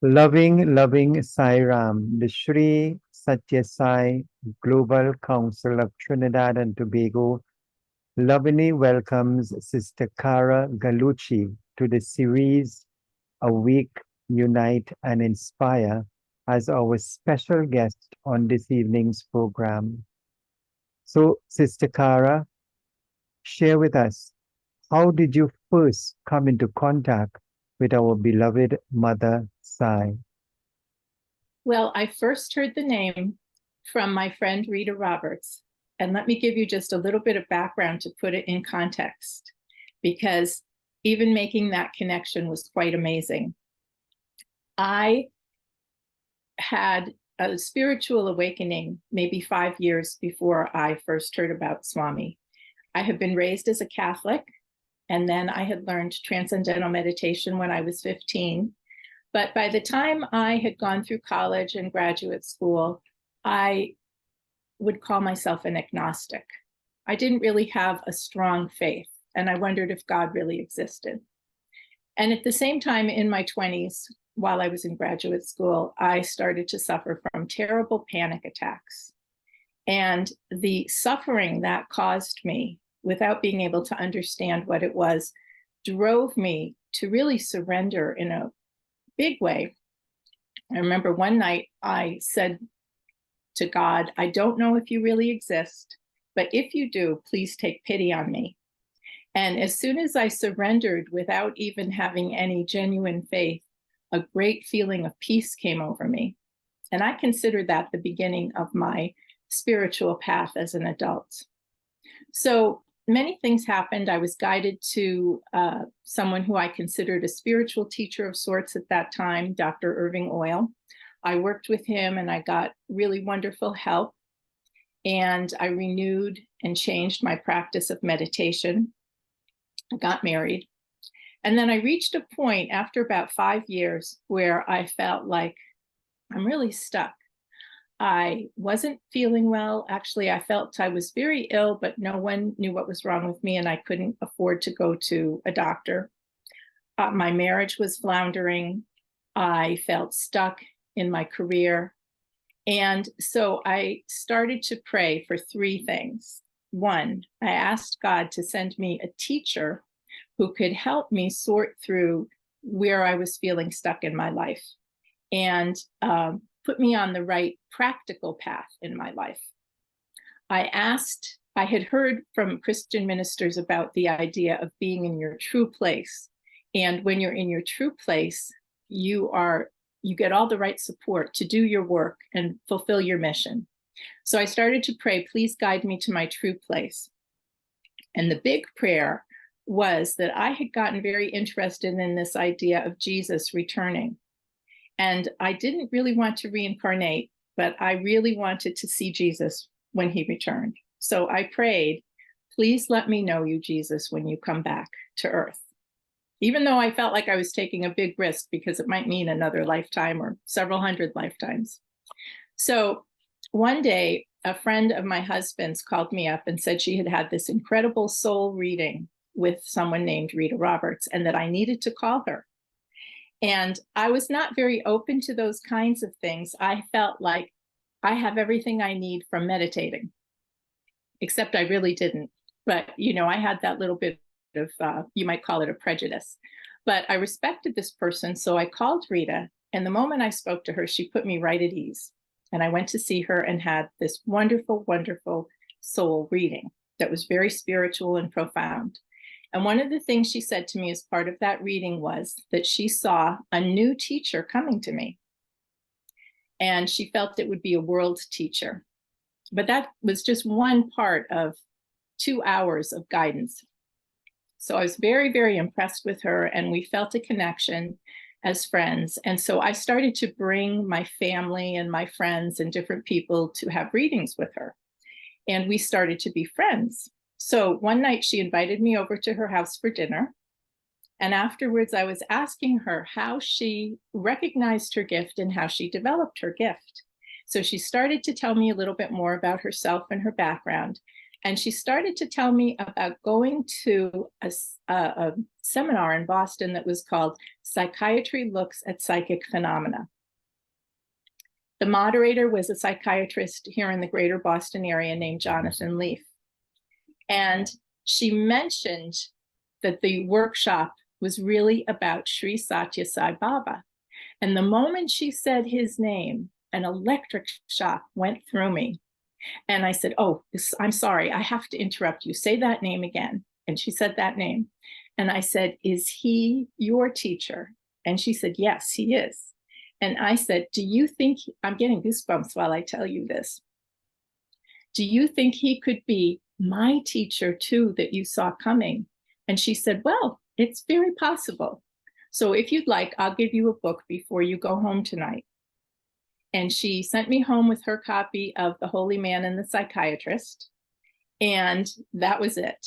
Loving Sai Ram, the Sri Satya Sai Global Council of Trinidad and Tobago lovingly welcomes Sister Cara Gallucci to the series Awake, Unite and Inspire as our special guest on this evening's program. So, Sister Cara, share with us, how did you first come into contact with our beloved Mother Sai? Well, I first heard the name from my friend Rita Roberts. And let me give you just a little bit of background to put it in context, because even making that connection was quite amazing. I had a spiritual awakening maybe 5 years before I first heard about Swami. I had been raised as a Catholic, and then I had learned transcendental meditation when I was 15. But by the time I had gone through college and graduate school, I would call myself an agnostic. I didn't really have a strong faith, and I wondered if God really existed. And at the same time, in my 20s, while I was in graduate school, I started to suffer from terrible panic attacks. And the suffering that caused me, without being able to understand what it was, drove me to really surrender in a big way. I remember one night I said to God, I don't know if you really exist, but if you do, please take pity on me. And as soon as I surrendered without even having any genuine faith, a great feeling of peace came over me. And I consider that the beginning of my spiritual path as an adult. So many things happened. I was guided to someone who I considered a spiritual teacher of sorts at that time, Dr. Irving Oil. I worked with him and I got really wonderful help. And I renewed and changed my practice of meditation. I got married. And then I reached a point after about 5 years where I felt like I'm really stuck. I wasn't feeling well. Actually, I felt I was very ill, but no one knew what was wrong with me, and I couldn't afford to go to a doctor. My marriage was floundering. I felt stuck in my career. And so I started to pray for 3 things. 1, I asked God to send me a teacher who could help me sort through where I was feeling stuck in my life and put me on the right practical path in my life. I had heard from Christian ministers about the idea of being in your true place. And when you're in your true place, you get all the right support to do your work and fulfill your mission. So I started to pray, please guide me to my true place. And the big prayer was that I had gotten very interested in this idea of Jesus returning. And I didn't really want to reincarnate, but I really wanted to see Jesus when he returned. So I prayed, please let me know you, Jesus, when you come back to Earth. Even though I felt like I was taking a big risk because it might mean another lifetime or several hundred lifetimes. So one day, a friend of my husband's called me up and said she had had this incredible soul reading with someone named Rita Roberts and that I needed to call her. And I was not very open to those kinds of things. I felt like I have everything I need from meditating, except I really didn't. But, I had that little bit of, you might call it a prejudice. But I respected this person, so I called Rita. And the moment I spoke to her, she put me right at ease. And I went to see her and had this wonderful, wonderful soul reading that was very spiritual and profound. And one of the things she said to me as part of that reading was that she saw a new teacher coming to me. And she felt it would be a world teacher. But that was just one part of 2 hours of guidance. So I was very, very impressed with her, and we felt a connection as friends. And so I started to bring my family and my friends and different people to have readings with her. And we started to be friends. So one night she invited me over to her house for dinner. And afterwards, I was asking her how she recognized her gift and how she developed her gift. So she started to tell me a little bit more about herself and her background. And she started to tell me about going to a seminar in Boston that was called Psychiatry Looks at Psychic Phenomena. The moderator was a psychiatrist here in the greater Boston area named Jonathan Leaf. And she mentioned that the workshop was really about Sri Satya Sai Baba. And the moment she said his name, an electric shock went through me. And I said, oh, I'm sorry, I have to interrupt you. Say that name again. And she said that name. And I said, is he your teacher? And she said, yes, he is. And I said, do you think, I'm getting goosebumps while I tell you this. Do you think he could be my teacher too, that you saw coming? And she said, well, it's very possible. So if you'd like, I'll give you a book before you go home tonight. And she sent me home with her copy of The Holy Man and the Psychiatrist. And that was it.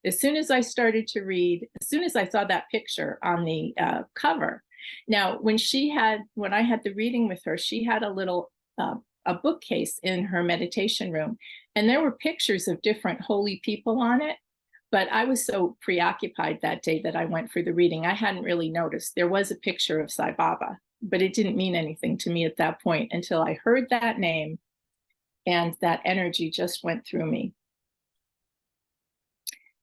As soon as I started to read, as soon as I saw that picture on the cover. Now, when I had the reading with her, she had a little, a bookcase in her meditation room. And there were pictures of different holy people on it. But I was so preoccupied that day that I went for the reading, I hadn't really noticed. There was a picture of Sai Baba, but it didn't mean anything to me at that point until I heard that name and that energy just went through me.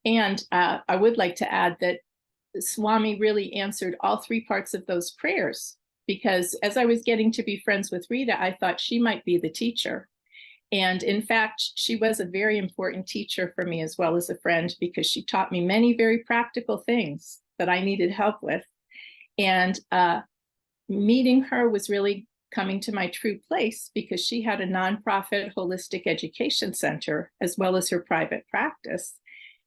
And I would like to add that Swami really answered all three parts of those prayers, because as I was getting to be friends with Rita, I thought she might be the teacher. And in fact, she was a very important teacher for me as well as a friend, because she taught me many very practical things that I needed help with. And meeting her was really coming to my true place, because she had a nonprofit holistic education center as well as her private practice.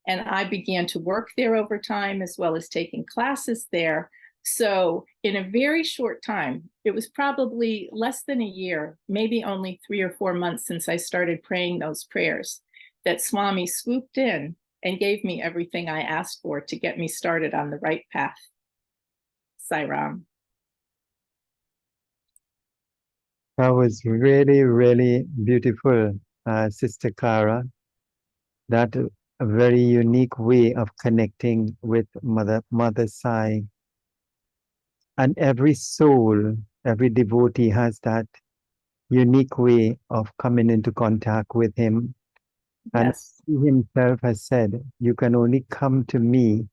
And I began to work there over time, as well as taking classes there. So in a very short time, it was probably less than a year, maybe only 3 or 4 months since I started praying those prayers, that Swami swooped in and gave me everything I asked for to get me started on the right path. Sai Ram. That was really, really beautiful, Sister Cara. That a very unique way of connecting with Mother Sai. And every soul, every devotee has that unique way of coming into contact with him. And Yes. he himself has said, you can only come to me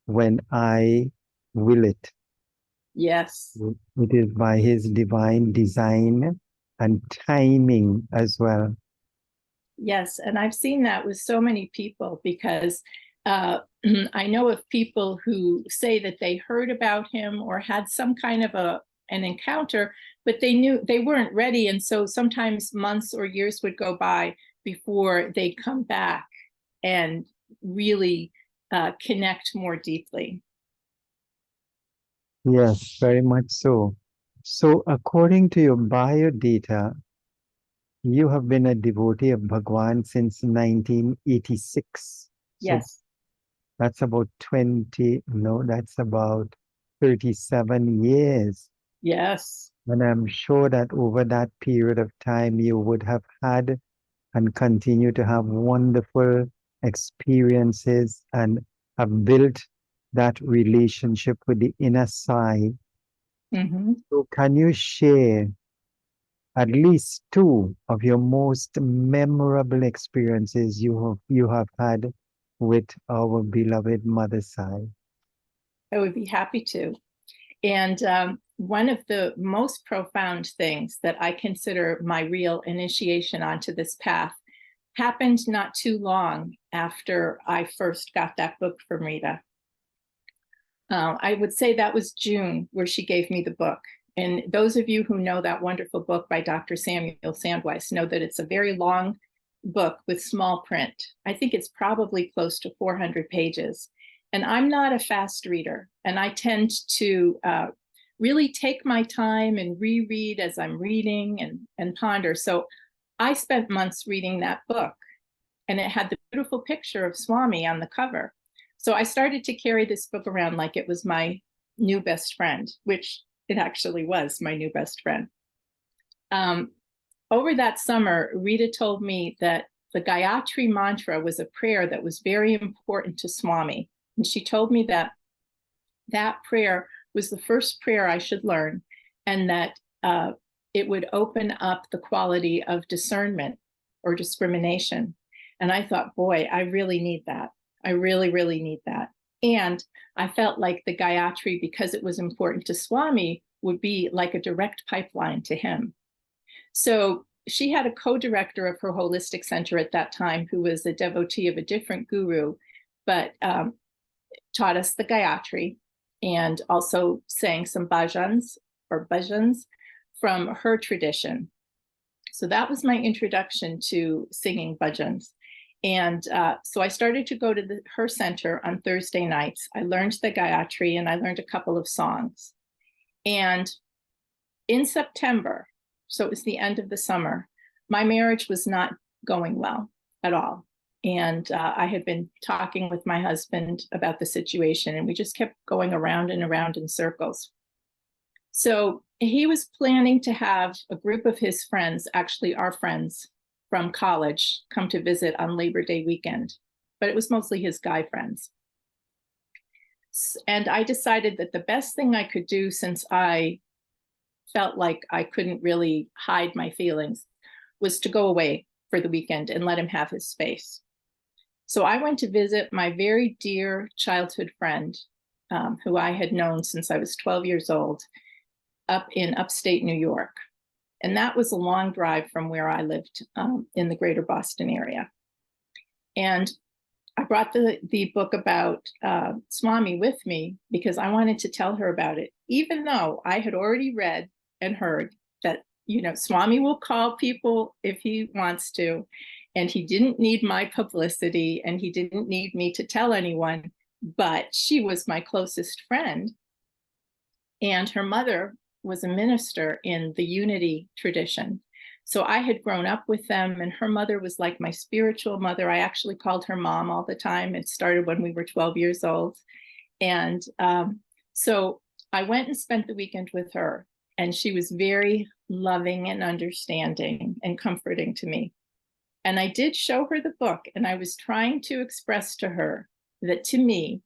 when I will it. Yes. It is by his divine design and timing as well. Yes. And I've seen that with so many people, because I know of people who say that they heard about him or had some kind of an encounter, but they knew they weren't ready. And so sometimes months or years would go by before they come back and really connect more deeply. Yes, very much so. So according to your bio data, you have been a devotee of Bhagwan since 1986. Yes. So that's about 37 years. Yes. And I'm sure that over that period of time, you would have had and continue to have wonderful experiences and have built that relationship with the inner side. Mm-hmm. So can you share at least 2 of your most memorable experiences you have had with our beloved Mother Sai? I would be happy to. And one of the most profound things that I consider my real initiation onto this path happened not too long after I first got that book from Rita. I would say that was June, where she gave me the book. And those of you who know that wonderful book by Dr. Samuel Sandweiss know that it's a very long book with small print. I think it's probably close to 400 pages. And I'm not a fast reader, and I tend to really take my time and reread as I'm reading and ponder. So I spent months reading that book, and it had the beautiful picture of Swami on the cover. So I started to carry this book around like it was my new best friend, which it actually was my new best friend. Over that summer, Rita told me that the Gayatri Mantra was a prayer that was very important to Swami. And she told me that that prayer was the first prayer I should learn, and that it would open up the quality of discernment or discrimination. And I thought, boy, I really need that. I really, really need that. And I felt like the Gayatri, because it was important to Swami, would be like a direct pipeline to him. So she had a co-director of her holistic center at that time who was a devotee of a different guru, but taught us the Gayatri and also sang some bhajans from her tradition. So that was my introduction to singing bhajans. And so I started to go to her center on Thursday nights. I learned the Gayatri and I learned a couple of songs. And in September, so it was the end of the summer, my marriage was not going well at all. And I had been talking with my husband about the situation, and we just kept going around and around in circles. So he was planning to have a group of his friends, actually our friends from college, come to visit on Labor Day weekend, but it was mostly his guy friends. And I decided that the best thing I could do, since I felt like I couldn't really hide my feelings, was to go away for the weekend and let him have his space. So I went to visit my very dear childhood friend, who I had known since I was 12 years old, up in upstate New York. And that was a long drive from where I lived in the greater Boston area. And I brought the book about Swami with me because I wanted to tell her about it, even though I had already read and heard that, Swami will call people if he wants to, and he didn't need my publicity and he didn't need me to tell anyone, but she was my closest friend. And her mother was a minister in the Unity tradition. So I had grown up with them, and her mother was like my spiritual mother. I actually called her mom all the time. It started when we were 12 years old. And so I went and spent the weekend with her, and she was very loving and understanding and comforting to me. And I did show her the book, and I was trying to express to her that, to me,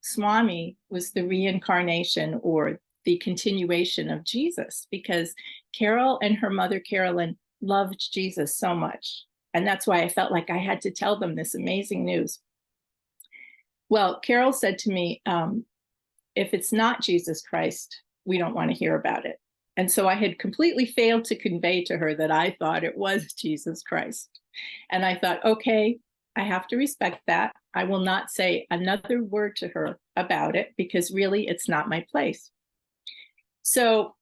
Swami was the reincarnation or the continuation of Jesus, because Carol and her mother, Carolyn, loved Jesus so much. And that's why I felt like I had to tell them this amazing news. Well, Carol said to me, if it's not Jesus Christ, we don't want to hear about it. And so I had completely failed to convey to her that I thought it was Jesus Christ. And I thought, okay, I have to respect that. I will not say another word to her about it, because really it's not my place. So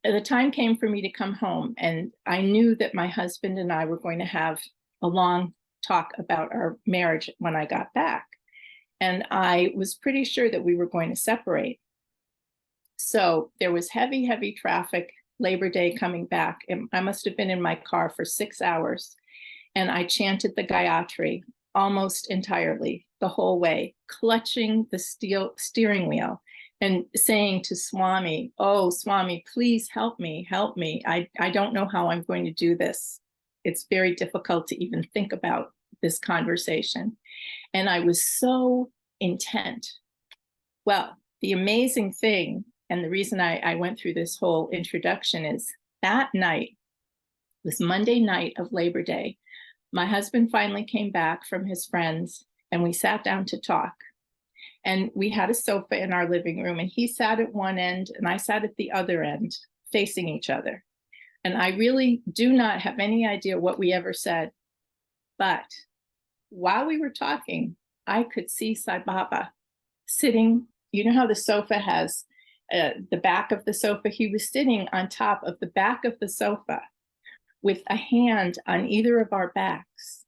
the time came for me to come home, and I knew that my husband and I were going to have a long talk about our marriage when I got back. And I was pretty sure that we were going to separate. So there was heavy, heavy traffic Labor Day coming back. I must have been in my car for 6 hours. And I chanted the Gayatri almost entirely the whole way, clutching the steering wheel and saying to Swami, oh, Swami, please help me, help me. I don't know how I'm going to do this. It's very difficult to even think about this conversation. And I was so intent. Well, the amazing thing, and the reason I went through this whole introduction, is that night, this Monday night of Labor Day, my husband finally came back from his friends, and we sat down to talk. And we had a sofa in our living room, and he sat at one end and I sat at the other end, facing each other. And I really do not have any idea what we ever said. But while we were talking, I could see Sai Baba sitting. You know how the sofa has the back of the sofa? He was sitting on top of the back of the sofa with a hand on either of our backs.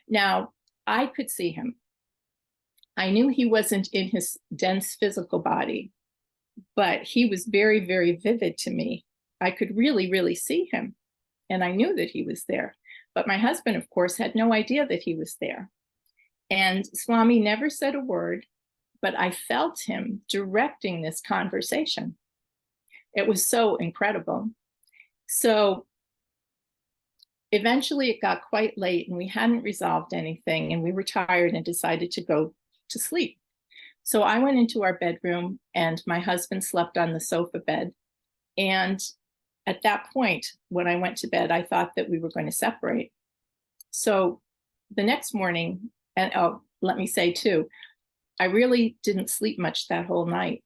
Now, I could see him. I knew he wasn't in his dense physical body, but he was very, very vivid to me. I could really, really see him. And I knew that he was there. But my husband, of course, had no idea that he was there. And Swami never said a word, but I felt him directing this conversation. It was so incredible. So Eventually, it got quite late and we hadn't resolved anything, and we were tired and decided to go to sleep. So I went into our bedroom and my husband slept on the sofa bed. And at that point, when I went to bed, I thought that we were going to separate. So the next morning, and oh, let me say too, I really didn't sleep much that whole night.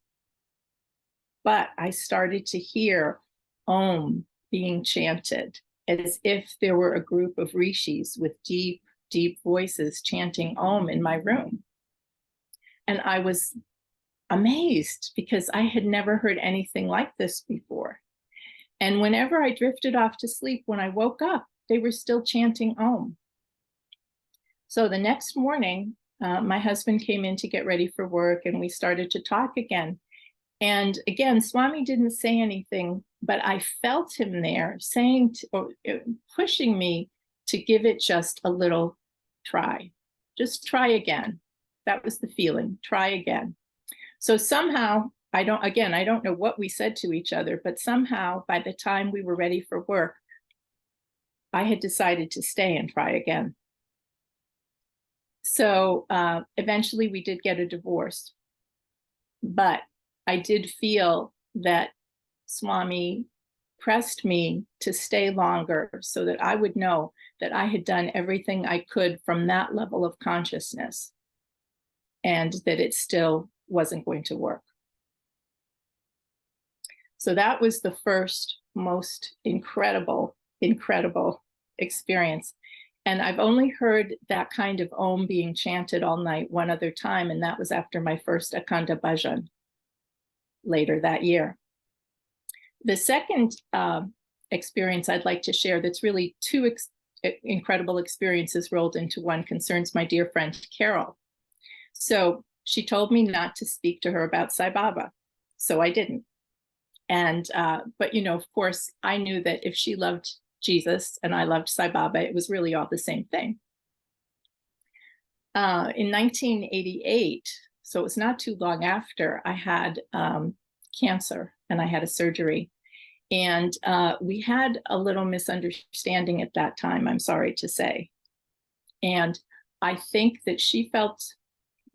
But I started to hear Om being chanted, as if there were a group of rishis with deep, deep voices chanting Om in my room. And I was amazed because I had never heard anything like this before. And whenever I drifted off to sleep, when I woke up, they were still chanting Om. So the next morning, my husband came in to get ready for work and we started to talk again. And again, Swami didn't say anything, but I felt him there saying, pushing me to give it just a little try. Just try again. That was the feeling, try again. So somehow, I don't know what we said to each other, but somehow by the time we were ready for work, I had decided to stay and try again. So eventually we did get a divorce, but I did feel that Swami pressed me to stay longer so that I would know that I had done everything I could from that level of consciousness and that it still wasn't going to work. So that was the first most incredible experience. And I've only heard that kind of Om being chanted all night one other time, and that was after my first Akhanda Bhajan later that year. The second experience I'd like to share, that's really two incredible experiences rolled into one, concerns my dear friend Carol. So she told me not to speak to her about Sai Baba, so I didn't. And but of course, I knew that if she loved Jesus and I loved Sai Baba, it was really all the same thing. In 1988, so it was not too long after, I had cancer and I had a surgery. And we had a little misunderstanding at that time, I'm sorry to say. And I think that she felt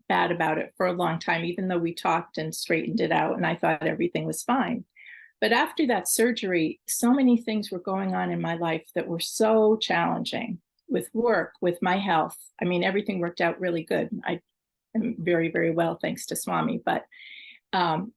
bad about it for a long time, even though we talked and straightened it out and I thought everything was fine. But after that surgery, so many things were going on in my life that were so challenging, with work, with my health. I mean, everything worked out really good. I am very, very well, thanks to Swami, but the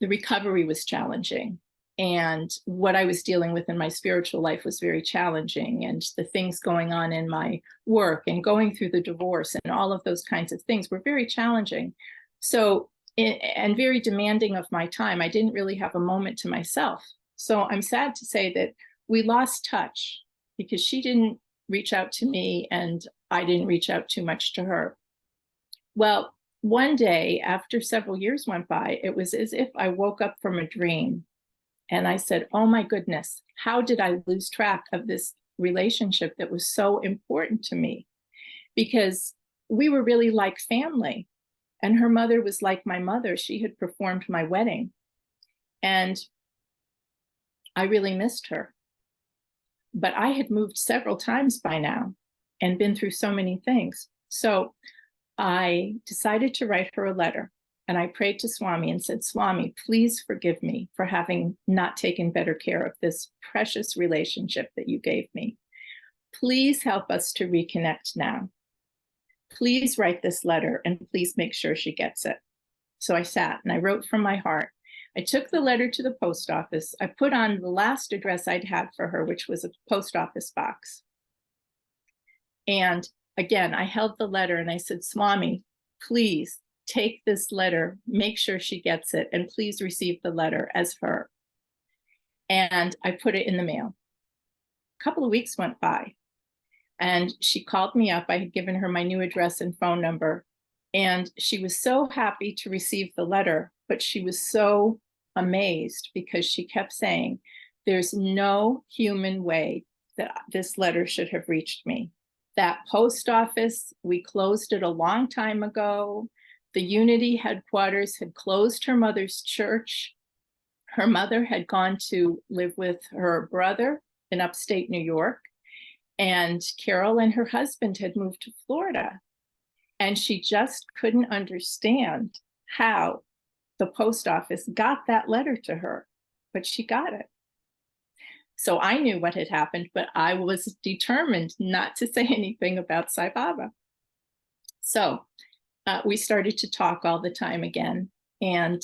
recovery was challenging. And what I was dealing with in my spiritual life was very challenging. And the things going on in my work and going through the divorce and all of those kinds of things were very challenging. So, and very demanding of my time. I didn't really have a moment to myself. So I'm sad to say that we lost touch because she didn't reach out to me and I didn't reach out too much to her. Well, one day after several years went by, it was as if I woke up from a dream. And I said, oh my goodness, how did I lose track of this relationship that was so important to me? Because we were really like family. And her mother was like my mother. She had performed my wedding. And I really missed her. But I had moved several times by now and been through so many things. So I decided to write her a letter. And I prayed to Swami and said, Swami, please forgive me for having not taken better care of this precious relationship that you gave me. Please help us to reconnect now. Please write this letter and please make sure she gets it. So I sat and I wrote from my heart. I took the letter to the post office. I put on the last address I'd had for her, which was a post office box. And again, I held the letter and I said, Swami, please take this letter, make sure she gets it, and please receive the letter as her. And I put it in the mail. A couple of weeks went by and she called me up. I had given her my new address and phone number. And she was so happy to receive the letter, but she was so amazed because she kept saying, there's no human way that this letter should have reached me. That post office, we closed it a long time ago. The Unity headquarters had closed her mother's church. Her mother had gone to live with her brother in upstate New York. And Carol and her husband had moved to Florida. And she just couldn't understand how the post office got that letter to her, but she got it. So I knew what had happened, but I was determined not to say anything about Sai Baba. So we started to talk all the time again. And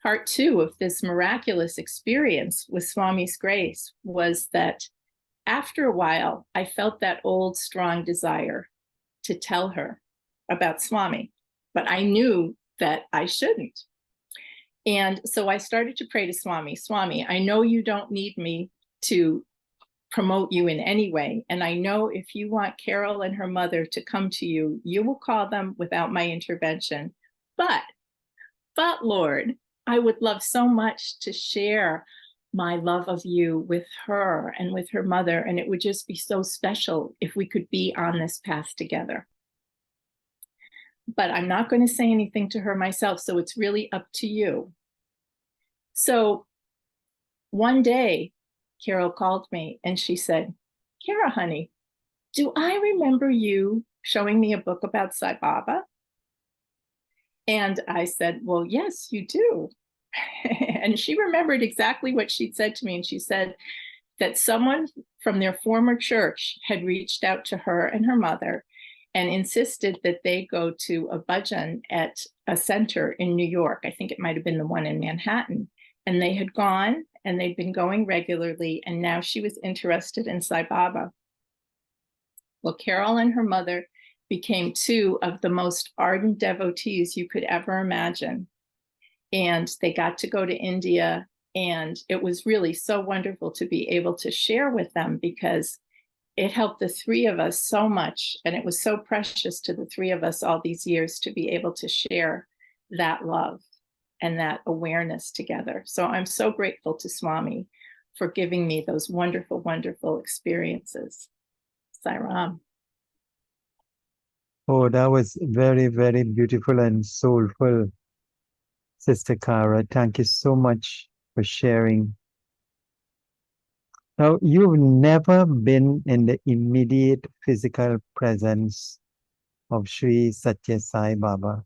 part two of this miraculous experience with Swami's grace was that after a while, I felt that old strong desire to tell her about Swami, but I knew that I shouldn't. And so I started to pray to Swami, Swami, I know you don't need me to promote you in any way. And I know if you want Carol and her mother to come to you, you will call them without my intervention. But Lord, I would love so much to share my love of you with her and with her mother. And it would just be so special if we could be on this path together. But I'm not going to say anything to her myself. So it's really up to you. So one day, Carol called me and she said, Cara, honey, do I remember you showing me a book about Sai Baba? And I said, well, yes, you do. And she remembered exactly what she'd said to me. And she said that someone from their former church had reached out to her and her mother and insisted that they go to a bhajan at a center in New York. I think it might have been the one in Manhattan. And they had gone and they'd been going regularly. And now she was interested in Sai Baba. Well, Carol and her mother became two of the most ardent devotees you could ever imagine. And they got to go to India. And it was really so wonderful to be able to share with them because it helped the three of us so much. And it was so precious to the three of us all these years to be able to share that love and that awareness together. So I'm so grateful to Swami for giving me those wonderful, wonderful experiences. Sai Ram. Oh, that was very, very beautiful and soulful, Sister Cara. Thank you so much for sharing. Now, you've never been in the immediate physical presence of Sri Satya Sai Baba.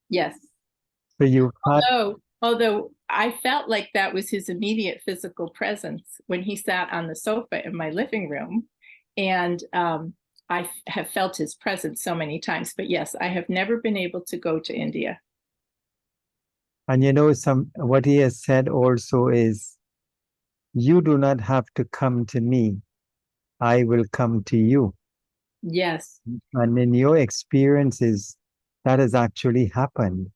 Yes. So you've had, Although I felt like that was his immediate physical presence when he sat on the sofa in my living room. And I have felt his presence so many times. But yes, I have never been able to go to India. and you know, what he has said also is, you do not have to come to me. I will come to you. Yes. And in your experiences, that has actually happened.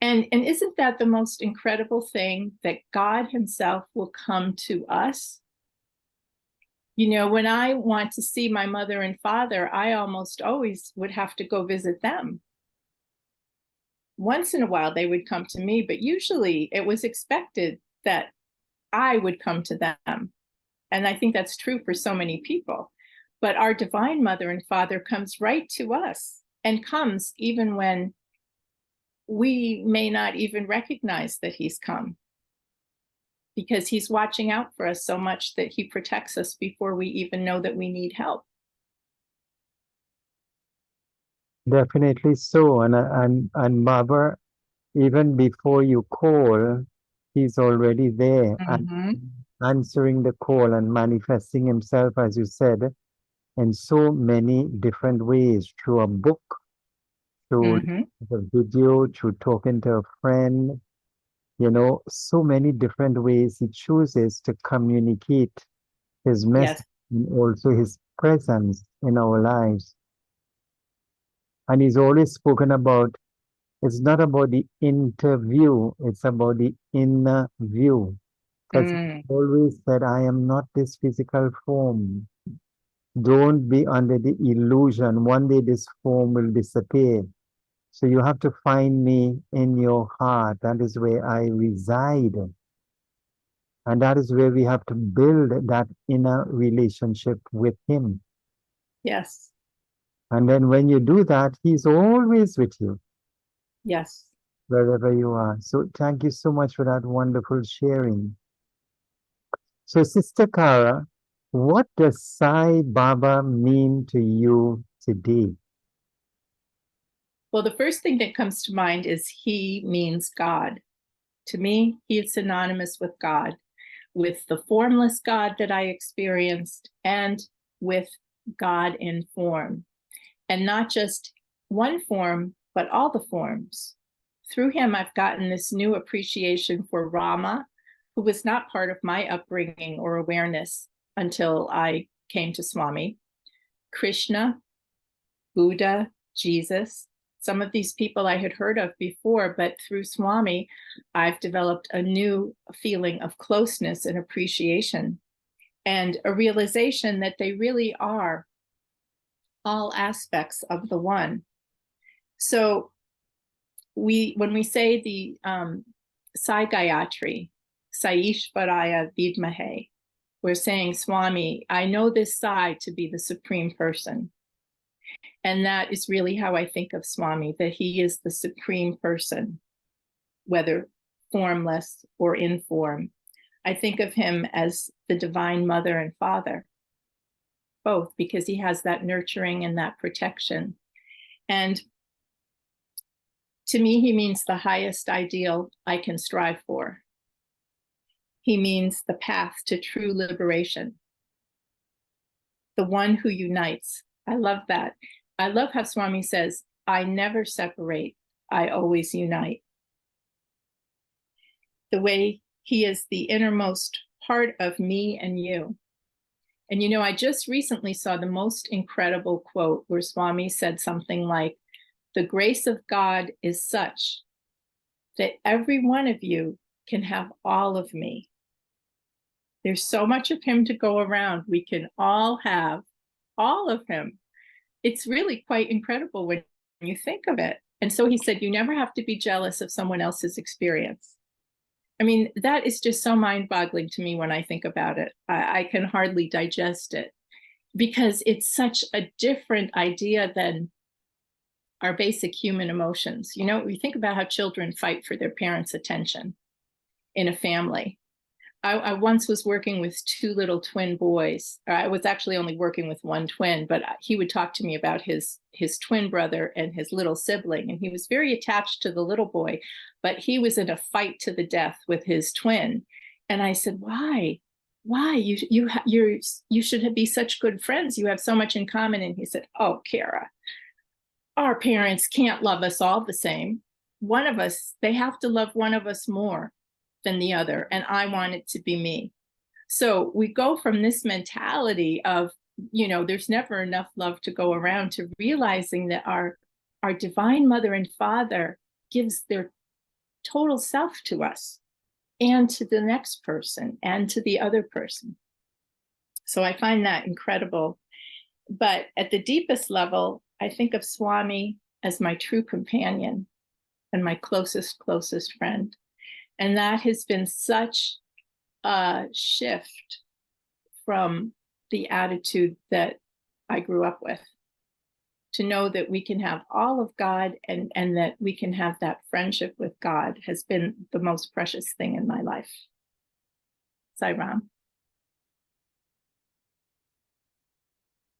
And isn't that the most incredible thing, that God himself will come to us? You know, when I want to see my mother and father, I almost always would have to go visit them. Once in a while, they would come to me, but usually it was expected that I would come to them. And I think that's true for so many people. But our Divine Mother and Father comes right to us, and comes even when we may not even recognize that he's come, because he's watching out for us so much that he protects us before we even know that we need help. Definitely so. And Baba, even before you call, he's already there and answering the call and manifesting himself, as you said, in so many different ways, through a book, through the video, through talking to a friend, you know, so many different ways he chooses to communicate his message, Yes. and also his presence in our lives. And he's always spoken about, it's not about the interview, it's about the inner view. Because he always said, I am not this physical form. Don't be under the illusion. One day this form will disappear. So you have to find me in your heart. That is where I reside. And that is where we have to build that inner relationship with him. Yes. And then when you do that, he's always with you. Yes. Wherever you are. So thank you so much for that wonderful sharing. So Sister Cara, What does Sai Baba mean to you today? Well, the first thing that comes to mind is he means God. To me, he is synonymous with God, with the formless God that I experienced and with God in form. And not just one form, but all the forms. Through him, I've gotten this new appreciation for Rama, who was not part of my upbringing or awareness until I came to Swami, Krishna, Buddha, Jesus. Some of these people I had heard of before, but through Swami, I've developed a new feeling of closeness and appreciation and a realization that they really are all aspects of the one. So when we say the Sai Gayatri, Saishvaraya Vidmahe, we're saying, Swami, I know this Sai to be the supreme person. And that is really how I think of Swami, that he is the supreme person, whether formless or in form. I think of him as the divine mother and father, both, because he has that nurturing and that protection. And to me, he means the highest ideal I can strive for. He means the path to true liberation, the one who unites. I love that. I love how Swami says, I never separate, I always unite. The way he is the innermost part of me and you. And you know, I just recently saw the most incredible quote where Swami said something like, the grace of God is such that every one of you can have all of me. There's so much of him to go around. We can all have all of him. It's really quite incredible when you think of it. And so he said, you never have to be jealous of someone else's experience. I mean, that is just so mind-boggling to me when I think about it. I can hardly digest it because it's such a different idea than our basic human emotions. You know, we think about how children fight for their parents' attention in a family. I once was working with two little twin boys. I was actually only working with one twin, but he would talk to me about his twin brother and his little sibling. And he was very attached to the little boy, but he was in a fight to the death with his twin. And I said, why? You should be such good friends. You have so much in common. And he said, oh, Cara, our parents can't love us all the same. One of us, they have to love one of us more than the other, and I want it to be me. So we go from this mentality of, you know, there's never enough love to go around, to realizing that our divine mother and father gives their total self to us and to the next person and to the other person. So I find that incredible. But at the deepest level, I think of Swami as my true companion and my closest friend. And that has been such a shift from the attitude that I grew up with, to know that we can have all of God and that we can have that friendship with God has been the most precious thing in my life. Sai Ram.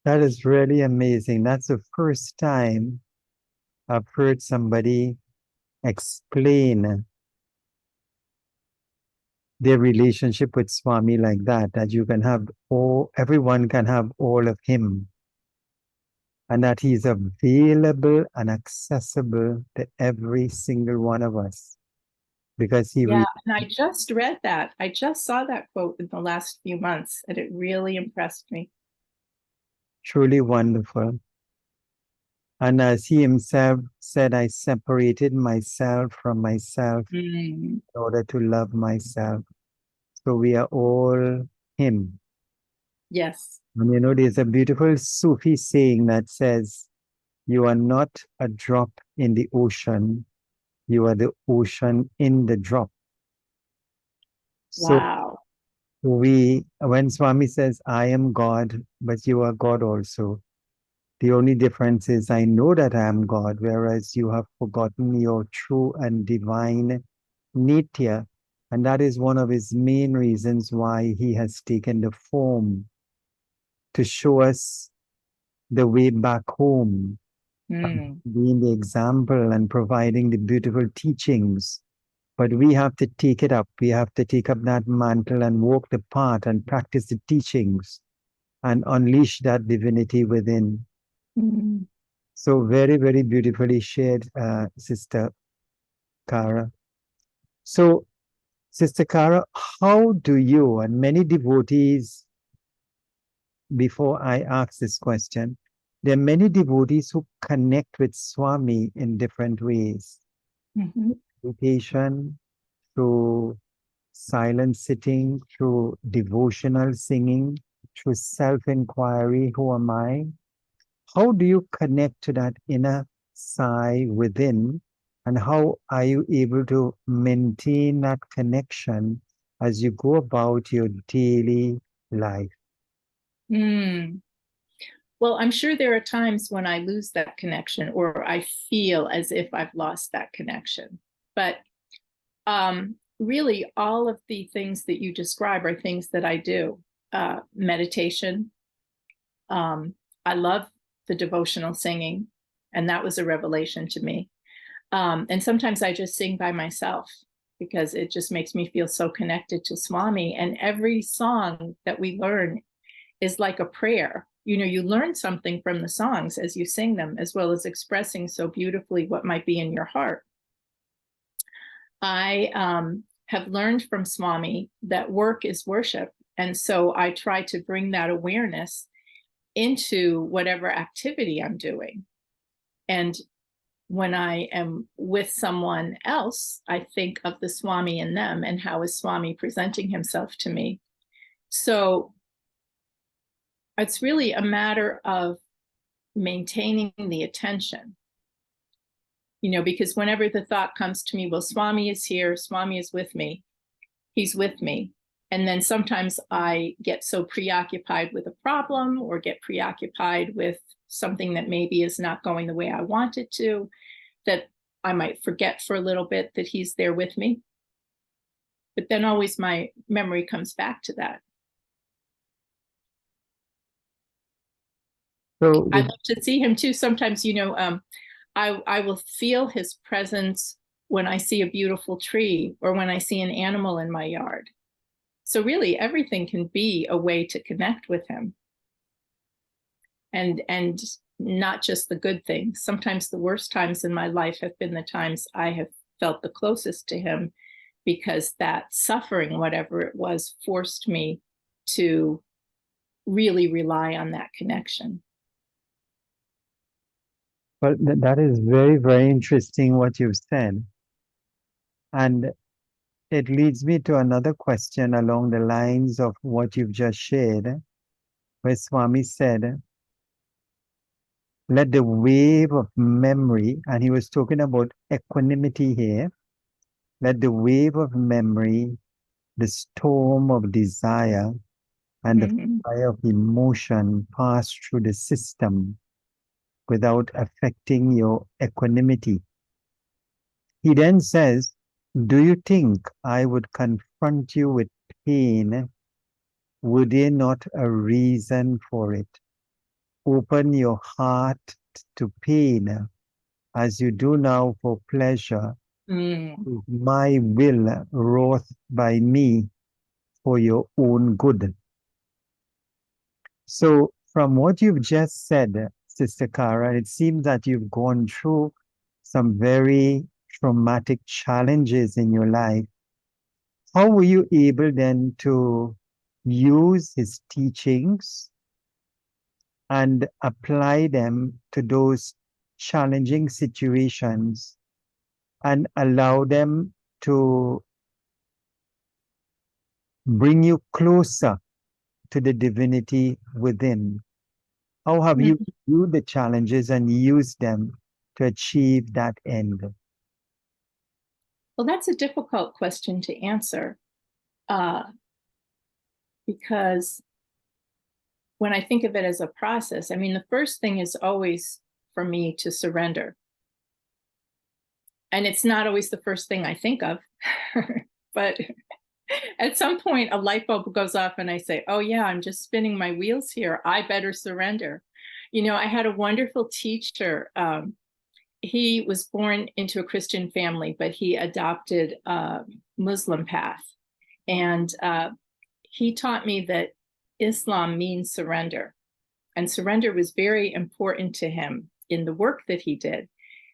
That is really amazing. That's the first time I've heard somebody explain their relationship with Swami like that you can have everyone can have all of him, and that he's available and accessible to every single one of us. Because and I just read that. I just saw that quote in the last few months, and it really impressed me. Truly wonderful. And as he himself said, I separated myself from myself in order to love myself. So we are all him. Yes. And you know, there's a beautiful Sufi saying that says, you are not a drop in the ocean, you are the ocean in the drop. So Wow. when Swami says, I am God, but you are God also, the only difference is I know that I am God, whereas you have forgotten your true and divine Nitya. And that is one of his main reasons why he has taken the form to show us the way back home, Mm. being the example and providing the beautiful teachings. But we have to take it up. We have to take up that mantle and walk the path and practice the teachings and unleash that divinity within. Mm. So very, very beautifully shared, Sister Cara. So, Sister Cara, how do you, and many devotees, before I ask this question, there are many devotees who connect with Swami in different ways. Mhm. Meditation, through silent sitting, through devotional singing, through self-inquiry, who am I? How do you connect to that inner side within? And how are you able to maintain that connection as you go about your daily life? Mm. Well, I'm sure there are times when I lose that connection or I feel as if I've lost that connection. But really, all of the things that you describe are things that I do. Meditation. I love the devotional singing, and that was a revelation to me. And sometimes I just sing by myself because it just makes me feel so connected to Swami. And every song that we learn is like a prayer. You know, you learn something from the songs as you sing them, as well as expressing so beautifully what might be in your heart. I have learned from Swami that work is worship. And so I try to bring that awareness into whatever activity I'm doing. And when I am with someone else, I think of the Swami in them and how is Swami presenting himself to me. So it's really a matter of maintaining the attention, you know, because whenever the thought comes to me, well, Swami is here, Swami is with me, he's with me. And then sometimes I get so preoccupied with a problem or get preoccupied with something that maybe is not going the way I want it to, that I might forget for a little bit that he's there with me. But then always my memory comes back to that. So, I love to see him too. Sometimes, you know, I will feel his presence when I see a beautiful tree or when I see an animal in my yard. So really everything can be a way to connect with him. And not just the good things. Sometimes the worst times in my life have been the times I have felt the closest to him, because that suffering, whatever it was, forced me to really rely on that connection. well, that is very, very interesting what you've said. And it leads me to another question along the lines of what you've just shared, where Swami said, let the wave of memory, and he was talking about equanimity here, let the wave of memory, the storm of desire, and the Mm-hmm. fire of emotion pass through the system without affecting your equanimity. He then says, do you think I would confront you with pain? Would there not a reason for it? Open your heart to pain as you do now for pleasure. Mm. My will wrought by me for your own good. So, from what you've just said, Sister Cara, it seems that you've gone through some very traumatic challenges in your life. How were you able then to use his teachings and apply them to those challenging situations and allow them to bring you closer to the divinity within? How have you Mm. viewed the challenges and used them to achieve that end? Well, that's a difficult question to answer, uh, because when I think of it as a process, I mean, the first thing is always for me to surrender. And it's not always the first thing I think of, but At some point, a light bulb goes off and I say, oh yeah, I'm just spinning my wheels here. I better surrender. You know, I had a wonderful teacher. He was born into a Christian family, but he adopted a Muslim path. And he taught me that Islam means surrender. And surrender was very important to him in the work that he did.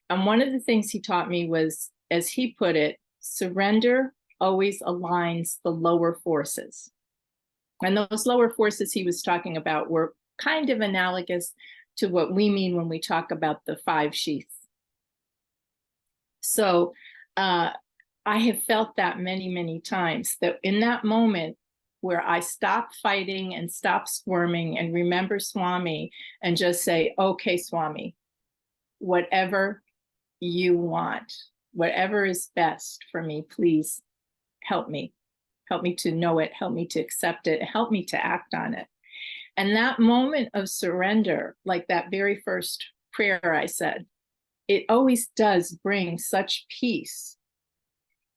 And one of the things he taught me was, as he put it, surrender always aligns the lower forces. And those lower forces he was talking about were kind of analogous to what we mean when we talk about the 5 sheaths. So I have felt that many, many times, that in that moment where I stop fighting and stop squirming and remember Swami and just say, okay, Swami, whatever you want, whatever is best for me, please help me. Help me to know it, help me to accept it, help me to act on it. And that moment of surrender, like that very first prayer I said, it always does bring such peace.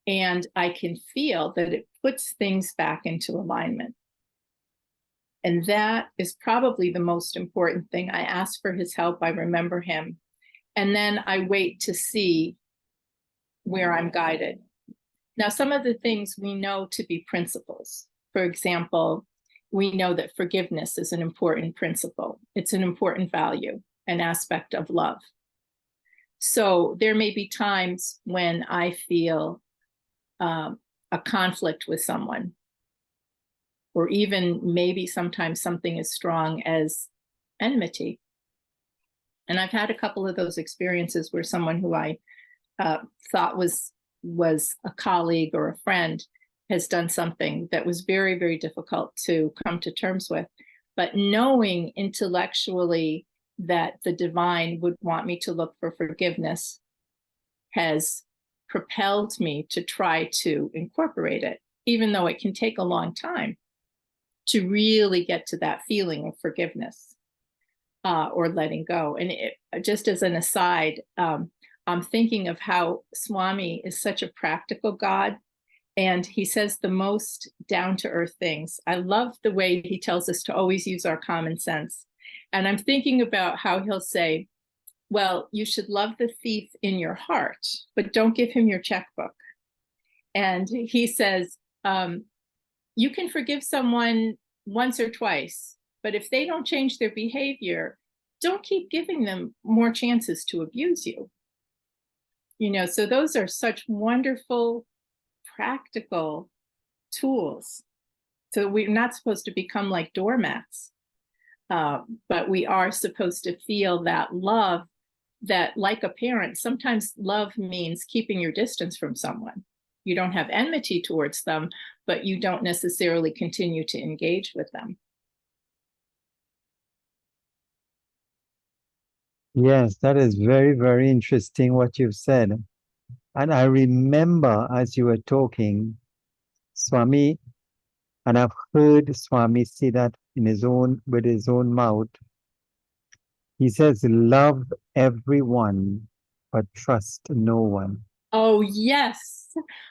And I can feel that it puts things back into alignment. And that is probably the most important thing. I ask for his help, I remember him, and then I wait to see where I'm guided. Now, some of the things we know to be principles. For example, we know that forgiveness is an important principle. It's an important value, an aspect of love. So there may be times when I feel a conflict with someone, or even maybe sometimes something as strong as enmity. And I've had a couple of those experiences where someone who I thought was a colleague or a friend has done something that was very, very difficult to come to terms with. But knowing intellectually that the divine would want me to look for forgiveness has propelled me to try to incorporate it, even though it can take a long time to really get to that feeling of forgiveness or letting go. And just as an aside, I'm thinking of how Swami is such a practical God, and he says the most down-to-earth things. I love the way he tells us to always use our common sense. And I'm thinking about how he'll say, well, you should love the thief in your heart, but don't give him your checkbook. And he says, you can forgive someone once or twice, but if they don't change their behavior, don't keep giving them more chances to abuse you. You know, so those are such wonderful, practical tools. So we're not supposed to become like doormats, but we are supposed to feel that love, that like a parent, sometimes love means keeping your distance from someone. You don't have enmity towards them, but you don't necessarily continue to engage with them. Yes, that is very, very interesting what you've said. And I remember as you were talking, Swami, and I've heard Swami say that with his own mouth. He says, love everyone, but trust no one. Oh, yes.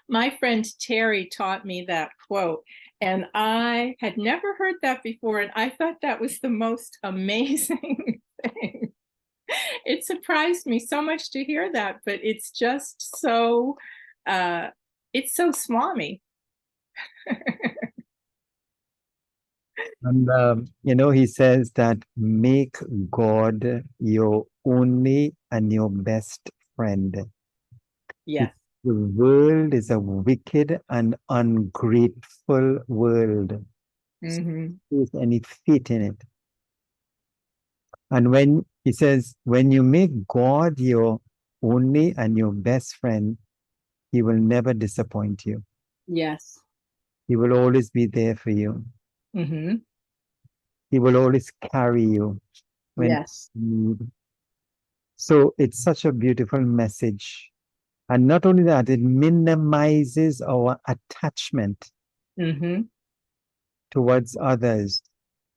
My friend Terry taught me that quote, and I had never heard that before, and I thought that was the most amazing thing. It surprised me so much to hear that, but it's just so, it's so Swami. And, he says that make God your only and your best friend. Yes. The world is a wicked and ungrateful world. Mm-hmm. There's any faith in it. And when he says, when you make God your only and your best friend, he will never disappoint you. Yes. He will always be there for you. Mm-hmm. He will always carry you when Yes. you need. So it's such a beautiful message. And not only that, it minimizes our attachment Mm-hmm. towards others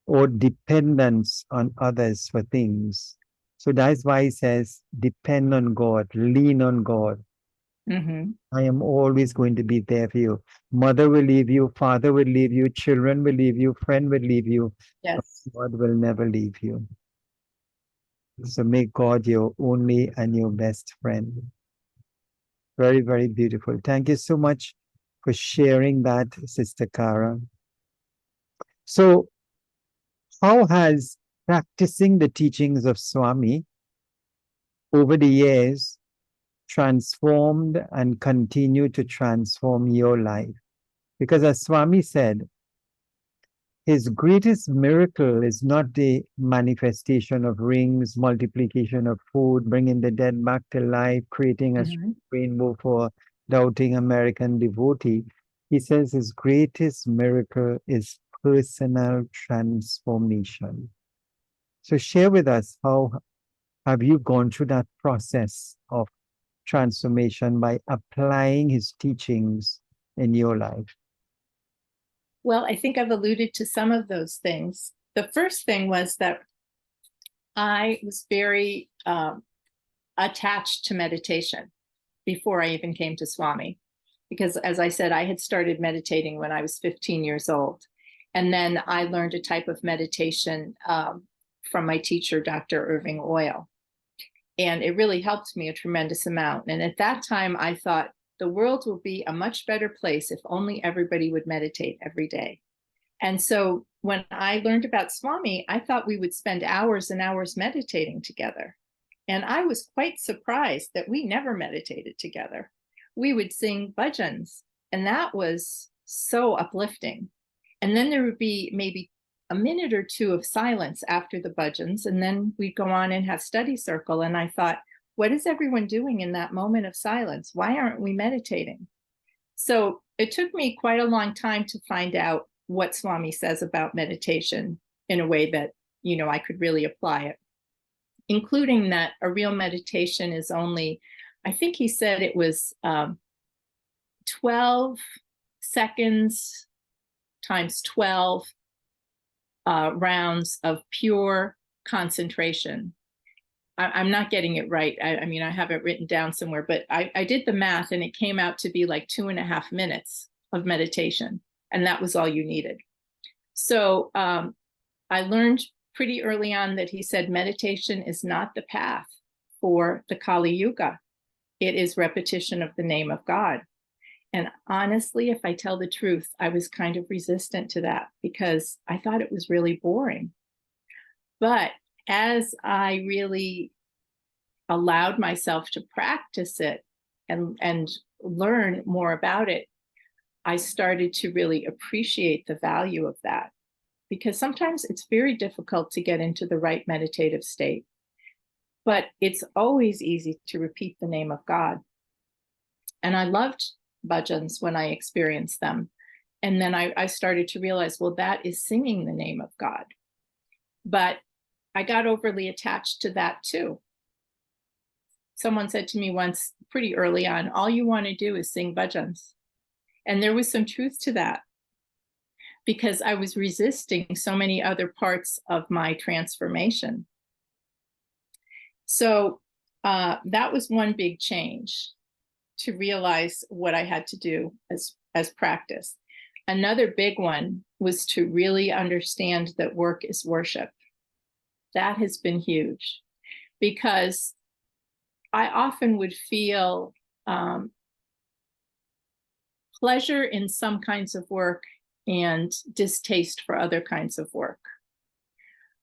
or dependence on others for things. So that's why he says, depend on God, lean on God. Mhm. I am always going to be there for you. Mother will leave you, father will leave you, children will leave you, friend will leave you, but Yes. God will never leave you. So make God your only and your best friend. Very, very beautiful. Thank you so much for sharing that, Sister Cara. So, how has practicing the teachings of Swami over the years transformed and continue to transform your life? Because as Swami said, his greatest miracle is not the manifestation of rings, multiplication of food, bringing the dead back to life, creating a Mhm. rainbow for doubting American devotee. He says his greatest miracle is personal transformation. So share with us, how have you gone through that process of transformation by applying his teachings in your life? Well, I think I've alluded to some of those things. The first thing was that I was very attached to meditation before I even came to Swami. Because as I said, I had started meditating when I was 15 years old. And then I learned a type of meditation from my teacher, Dr. Irving Oil. And it really helped me a tremendous amount. And at that time, I thought the world will be a much better place if only everybody would meditate every day. And so when I learned about Swami, I thought we would spend hours and hours meditating together. And I was quite surprised that we never meditated together. We would sing bhajans, and that was so uplifting. And then there would be maybe a minute or two of silence after the bhajans, and then we'd go on and have study circle. And I thought, what is everyone doing in that moment of silence? Why aren't we meditating? So it took me quite a long time to find out what Swami says about meditation in a way that, I could really apply it, including that a real meditation is only, I think he said it was 12 seconds times 12 rounds of pure concentration. I'm not getting it right. I mean, I have it written down somewhere, but I did the math and it came out to be like 2.5 minutes of meditation. And that was all you needed. So I learned pretty early on that he said meditation is not the path for the Kali Yuga. It is repetition of the name of God. And honestly, if I tell the truth, I was kind of resistant to that because I thought it was really boring. But as I really allowed myself to practice it and learn more about it, I started to really appreciate the value of that, because sometimes it's very difficult to get into the right meditative state. But it's always easy to repeat the name of God. And I loved bhajans when I experienced them. And then I started to realize, well, that is singing the name of God. But I got overly attached to that too. Someone said to me once pretty early on, all you want to do is sing bhajans. And there was some truth to that, because I was resisting so many other parts of my transformation. So that was one big change, to realize what I had to do as practice. Another big one was to really understand that work is worship. That has been huge, because I often would feel pleasure in some kinds of work and distaste for other kinds of work.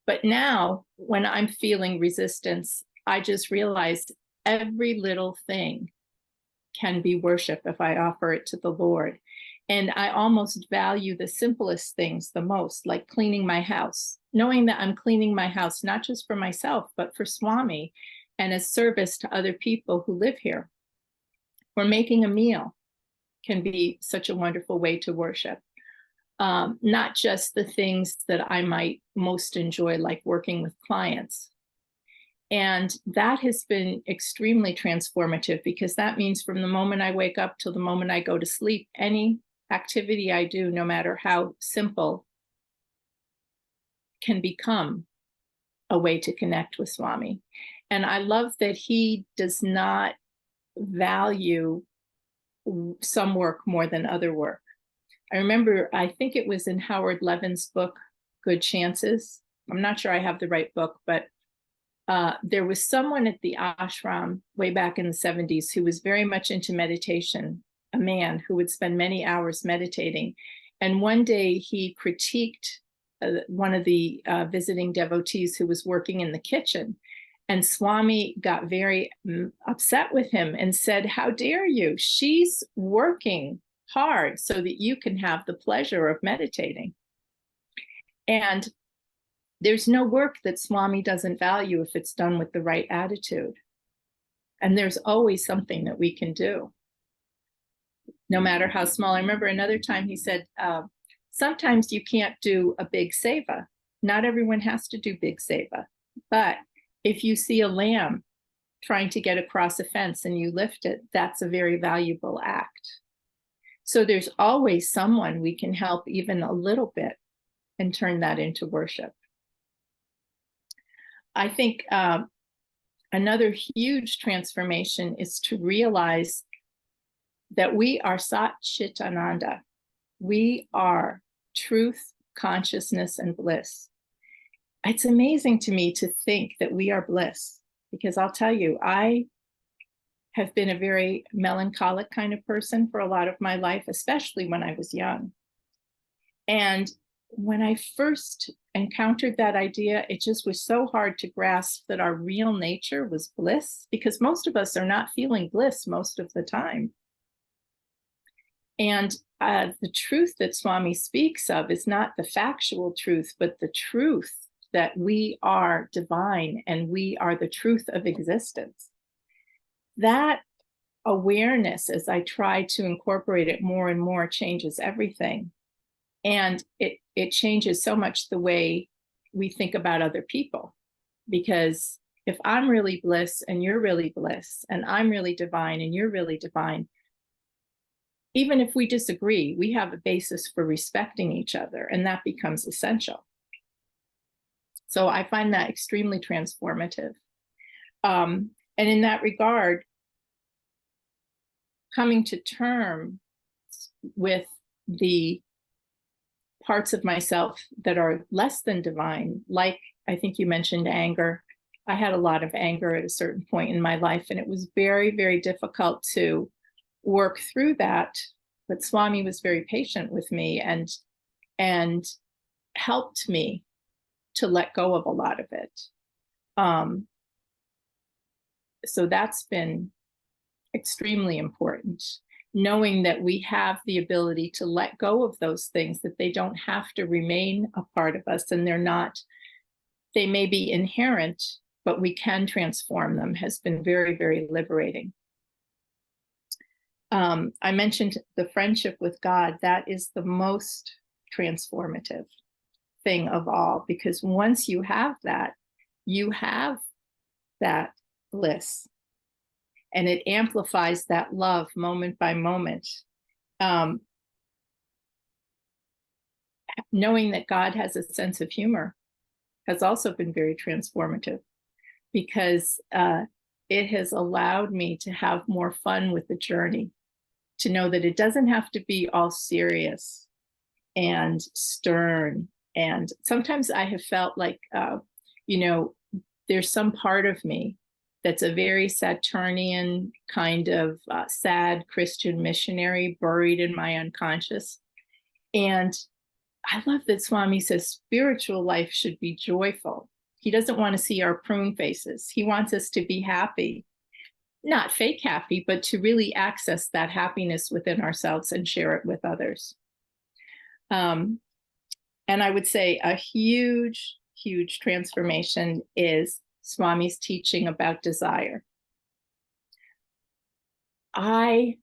But now, when I'm feeling resistance, I just realize every little thing can be worship if I offer it to the Lord. And I almost value the simplest things the most, like cleaning my house, knowing that I'm cleaning my house not just for myself, but for Swami and as service to other people who live here. Or making a meal can be such a wonderful way to worship. Not just the things that I might most enjoy, like working with clients. And that has been extremely transformative, because that means from the moment I wake up till the moment I go to sleep, any activity I do, no matter how simple, can become a way to connect with Swami. And I love that he does not value some work more than other work. I remember, I think it was in Howard Levin's book, Good Chances. I'm not sure I have the right book, but there was someone at the ashram way back in the 70s who was very much into meditation, a man who would spend many hours meditating. And one day he critiqued one of the visiting devotees who was working in the kitchen. And Swami got very upset with him and said, "How dare you? She's working hard so that you can have the pleasure of meditating." And there's no work that Swami doesn't value if it's done with the right attitude. And there's always something that we can do, no matter how small. I remember another time he said, sometimes you can't do a big seva. Not everyone has to do big seva. But if you see a lamb trying to get across a fence and you lift it, that's a very valuable act. So there's always someone we can help even a little bit and turn that into worship. I think another huge transformation is to realize that we are Sat Chit Ananda. We are truth, consciousness, and bliss. It's amazing to me to think that we are bliss, because I'll tell you, I have been a very melancholic kind of person for a lot of my life, especially when I was young. And when I first encountered that idea, it just was so hard to grasp that our real nature was bliss, because most of us are not feeling bliss most of the time. And the truth that Swami speaks of is not the factual truth, but the truth that we are divine and we are the truth of existence. That awareness, as I try to incorporate it more and more, changes everything. And it changes so much the way we think about other people. Because if I'm really bliss and you're really bliss, and I'm really divine and you're really divine, even if we disagree, we have a basis for respecting each other, and that becomes essential. So I find that extremely transformative. And in that regard, coming to terms with the parts of myself that are less than divine, like I think you mentioned anger. I had a lot of anger at a certain point in my life, and it was very, very difficult to work through that. But Swami was very patient with me and helped me to let go of a lot of it. So that's been extremely important, knowing that we have the ability to let go of those things, that they don't have to remain a part of us, and they may be inherent, but we can transform them, has been very, very liberating. I mentioned the friendship with God. That is the most transformative thing of all, because once you have that bliss, and it amplifies that love moment by moment. Knowing that God has a sense of humor has also been very transformative, because it has allowed me to have more fun with the journey, to know that it doesn't have to be all serious and stern. And sometimes I have felt like, there's some part of me that's a very Saturnian kind of sad Christian missionary buried in my unconscious. And I love that Swami says spiritual life should be joyful. He doesn't want to see our prune faces. He wants us to be happy, not fake happy, but to really access that happiness within ourselves and share it with others. And I would say a huge, huge transformation is Swami's teaching about desire. My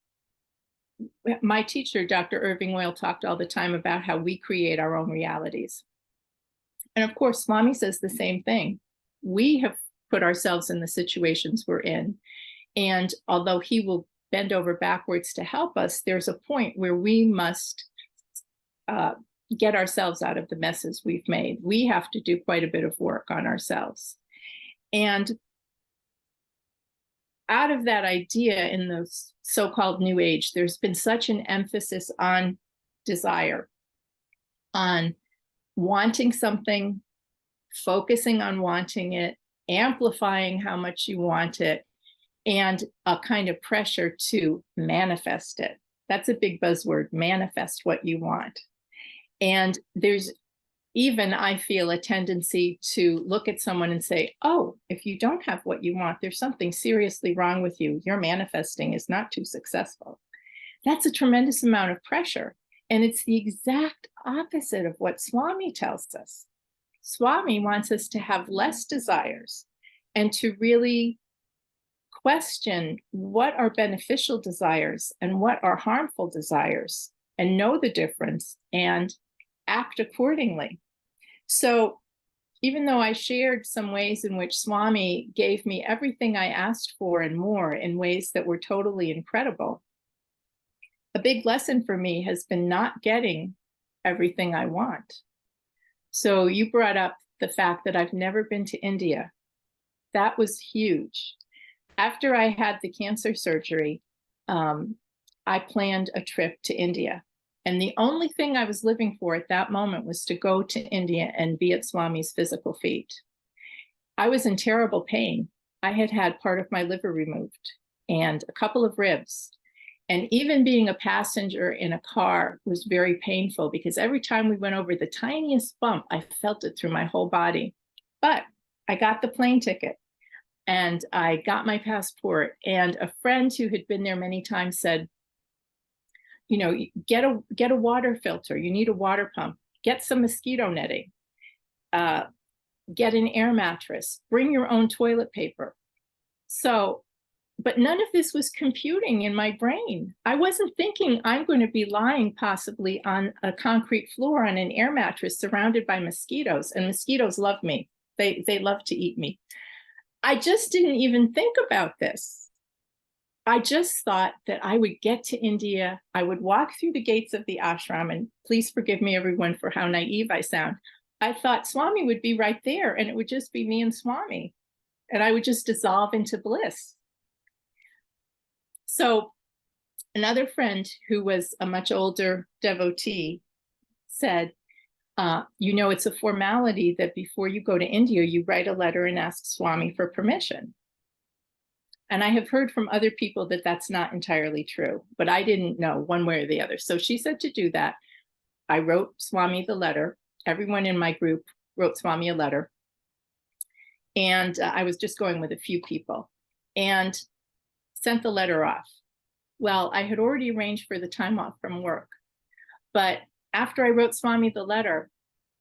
teacher, Dr. Irving Oil, talked all the time about how we create our own realities. And of course, Swami says the same thing. We have put ourselves in the situations we're in. And although he will bend over backwards to help us, there's a point where we must get ourselves out of the messes we've made. We have to do quite a bit of work on ourselves. And out of that idea in the so-called New Age, there's been such an emphasis on desire, on wanting something, focusing on wanting it, amplifying how much you want it, and a kind of pressure to manifest it. That's a big buzzword, manifest what you want. And there's even, I feel, a tendency to look at someone and say, oh, if you don't have what you want, there's something seriously wrong with you. Your manifesting is not too successful. That's a tremendous amount of pressure. And it's the exact opposite of what Swami tells us. Swami wants us to have less desires and to really question what are beneficial desires and what are harmful desires, and know the difference and act accordingly. So even though I shared some ways in which Swami gave me everything I asked for and more in ways that were totally incredible, a big lesson for me has been not getting everything I want. So you brought up the fact that I've never been to India. That was huge. After I had the cancer surgery, I planned a trip to India. And the only thing I was living for at that moment was to go to India and be at Swami's physical feet. I was in terrible pain. I had had part of my liver removed and a couple of ribs. And even being a passenger in a car was very painful, because every time we went over the tiniest bump, I felt it through my whole body. But I got the plane ticket and I got my passport. And a friend who had been there many times said, you know, get a water filter. You need a water pump. Get some mosquito netting. Get an air mattress. Bring your own toilet paper. So, but none of this was computing in my brain. I wasn't thinking I'm going to be lying possibly on a concrete floor on an air mattress surrounded by mosquitoes. And mosquitoes love me. They love to eat me. I just didn't even think about this. I just thought that I would get to India, I would walk through the gates of the ashram, and please forgive me, everyone, for how naive I sound. I thought Swami would be right there, and it would just be me and Swami, and I would just dissolve into bliss. So another friend who was a much older devotee said, you know, it's a formality that before you go to India, you write a letter and ask Swami for permission. And I have heard from other people that that's not entirely true, but I didn't know one way or the other. So she said to do that. I wrote Swami the letter. Everyone in my group wrote Swami a letter. And I was just going with a few people and sent the letter off. Well, I had already arranged for the time off from work. But after I wrote Swami the letter,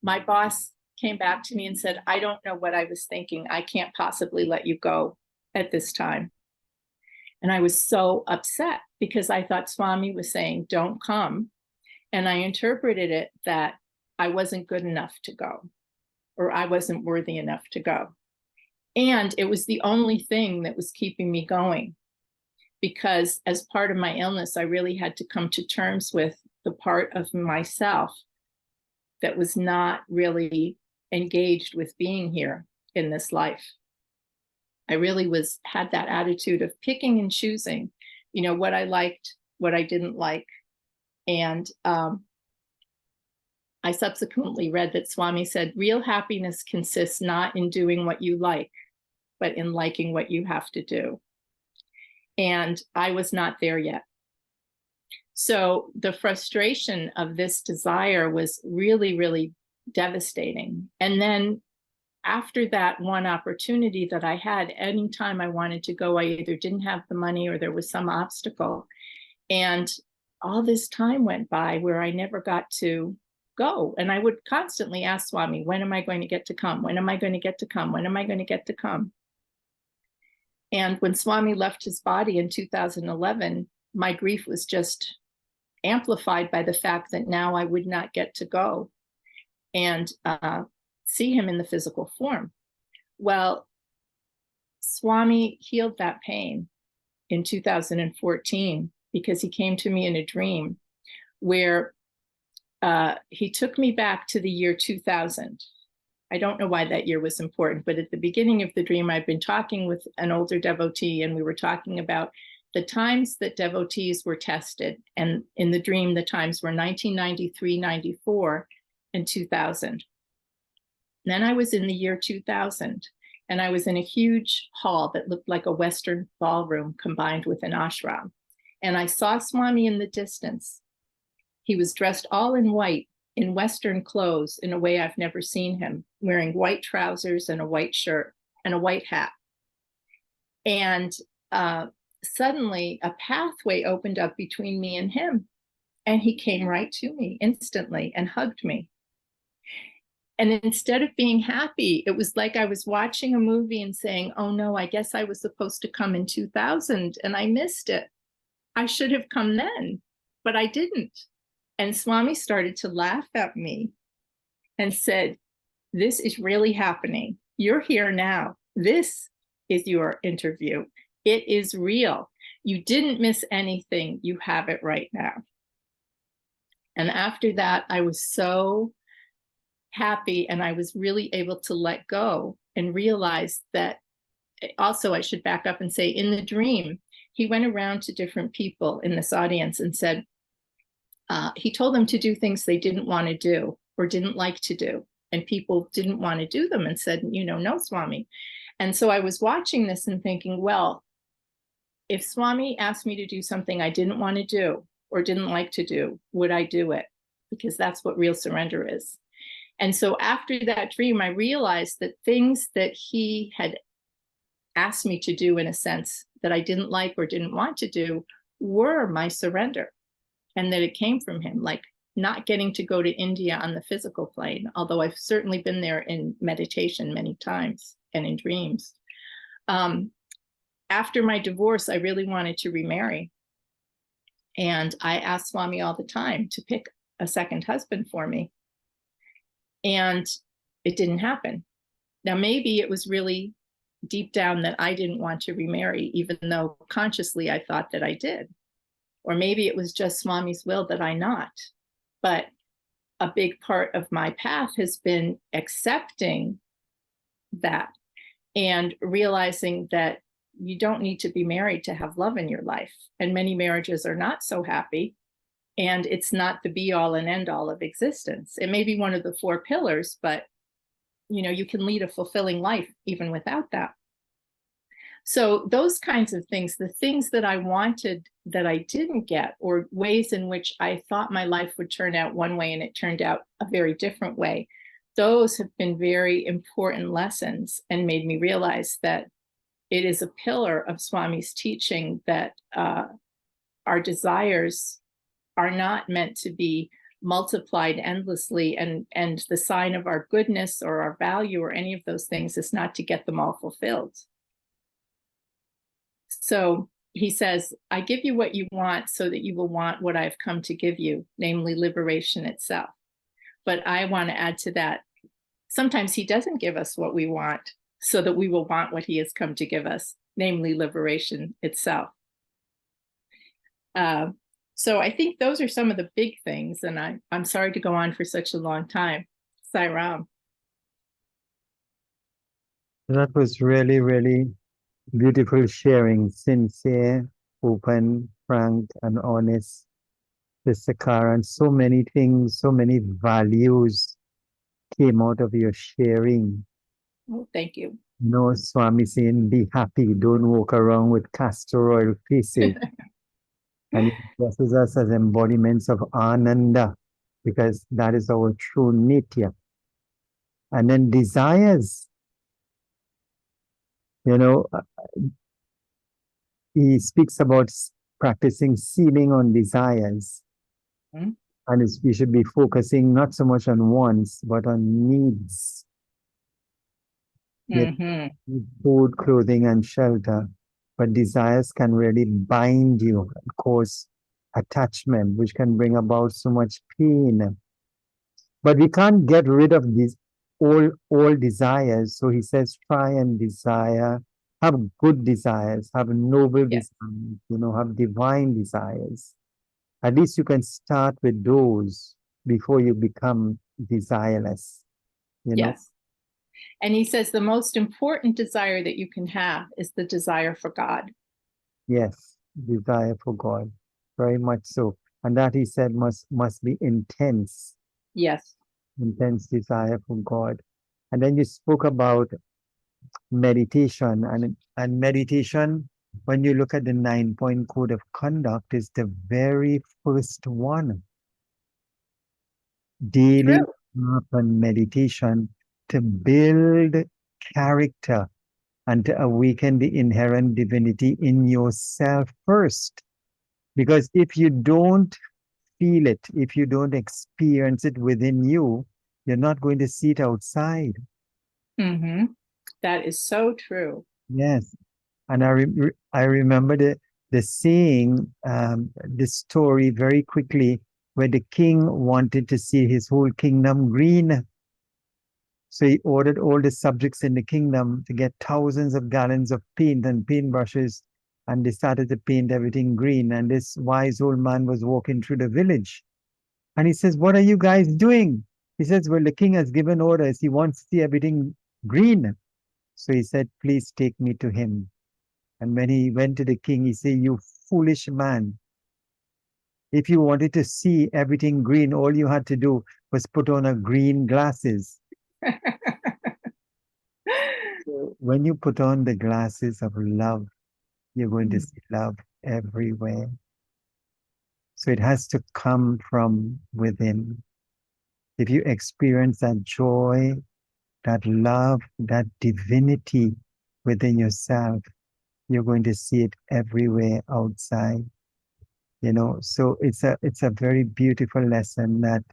my boss came back to me and said, I don't know what I was thinking. I can't possibly let you go at this time. And I was so upset because I thought Swami was saying, don't come. And I interpreted it that I wasn't good enough to go, or I wasn't worthy enough to go. And it was the only thing that was keeping me going, because as part of my illness, I really had to come to terms with the part of myself that was not really engaged with being here in this life. I really had that attitude of picking and choosing, you know, what I liked, what I didn't like. And I subsequently read that Swami said, real happiness consists not in doing what you like, but in liking what you have to do. And I was not there yet. So the frustration of this desire was really, really devastating. And then after that one opportunity that I had, anytime I wanted to go, I either didn't have the money or there was some obstacle. And all this time went by where I never got to go. And I would constantly ask Swami, when am I going to get to come? When am I going to get to come? When am I going to get to come? And when Swami left his body in 2011, my grief was just amplified by the fact that now I would not get to go and see him in the physical form. Well, Swami healed that pain in 2014 because he came to me in a dream where he took me back to the year 2000. I don't know why that year was important, but at the beginning of the dream, I've been talking with an older devotee, and we were talking about the times that devotees were tested. And in the dream, the times were 1993, 94, and 2000. Then I was in the year 2000, and I was in a huge hall that looked like a Western ballroom combined with an ashram. And I saw Swami in the distance. He was dressed all in white, in Western clothes, in a way I've never seen him, wearing white trousers and a white shirt and a white hat. And suddenly a pathway opened up between me and him. And he came right to me instantly and hugged me. And instead of being happy, it was like I was watching a movie and saying, oh no, I guess I was supposed to come in 2000 and I missed it. I should have come then, but I didn't. And Swami started to laugh at me and said, this is really happening. You're here now. This is your interview. It is real. You didn't miss anything. You have it right now. And after that, I was so happy, and I was really able to let go and realize that. Also, I should back up and say, in the dream, he went around to different people in this audience and said, he told them to do things they didn't want to do or didn't like to do. And people didn't want to do them and said, no, Swami. And so I was watching this and thinking, well, if Swami asked me to do something I didn't want to do or didn't like to do, would I do it? Because that's what real surrender is. And so after that dream, I realized that things that he had asked me to do, in a sense, that I didn't like or didn't want to do, were my surrender, and that it came from him, like not getting to go to India on the physical plane, although I've certainly been there in meditation many times and in dreams. After my divorce, I really wanted to remarry. And I asked Swami all the time to pick a second husband for me. And it didn't happen. Now, maybe it was really deep down that I didn't want to remarry, even though consciously I thought that I did. Or maybe it was just Swami's will that I not. But a big part of my path has been accepting that and realizing that you don't need to be married to have love in your life. And many marriages are not so happy. And it's not the be all and end all of existence. It may be one of the 4 pillars, but you can lead a fulfilling life even without that. So those kinds of things, the things that I wanted that I didn't get, or ways in which I thought my life would turn out one way and it turned out a very different way, those have been very important lessons and made me realize that it is a pillar of Swami's teaching that our desires are not meant to be multiplied endlessly, and the sign of our goodness or our value or any of those things is not to get them all fulfilled. So he says, I give you what you want so that you will want what I've come to give you, namely liberation itself. But I want to add to that, sometimes he doesn't give us what we want so that we will want what he has come to give us, namely liberation itself. So I think those are some of the big things, and I'm sorry to go on for such a long time. Sai Ram. That was really, really beautiful sharing, sincere, open, frank, and honest, Sister Cara. And so many things, so many values came out of your sharing. Oh, thank you. Swami saying, be happy, don't walk around with castor oil faces. And it blesses us as embodiments of Ananda, because that is our true Nitya. And then desires, he speaks about practicing sealing on desires. Mm-hmm. And we should be focusing not so much on wants, but on needs. Mm-hmm. Food, clothing, and shelter. But desires can really bind you and cause attachment, which can bring about so much pain. But we can't get rid of these all desires. So he says, try and desire, have good desires, have noble desires, have divine desires. At least you can start with those before you become desireless. Yes. And he says the most important desire that you can have is the desire for God. Yes, desire for God, very much so. And that he said must be intense, Yes. intense desire for God. And then you spoke about meditation, and meditation, when you look at the 9-point code of conduct, is the very first one. Daily True. and meditation to build character and to awaken the inherent divinity in yourself first. Because if you don't feel it, if you don't experience it within you, you're not going to see it outside. Mm-hmm. That is so true. Yes. And I remember the saying, the story very quickly, where the king wanted to see his whole kingdom green. So he ordered all the subjects in the kingdom to get thousands of gallons of paint and paintbrushes, and they started to paint everything green. And this wise old man was walking through the village. And he says, "What are you guys doing?" He says, "Well, the king has given orders. He wants to see everything green." So he said, "Please take me to him." And when he went to the king, he said, "You foolish man. If you wanted to see everything green, all you had to do was put on a green glasses." So when you put on the glasses of love, you're going to see love everywhere. So it has to come from within. If you experience that joy, that love, that divinity within yourself, you're going to see it everywhere outside. So it's a very beautiful lesson that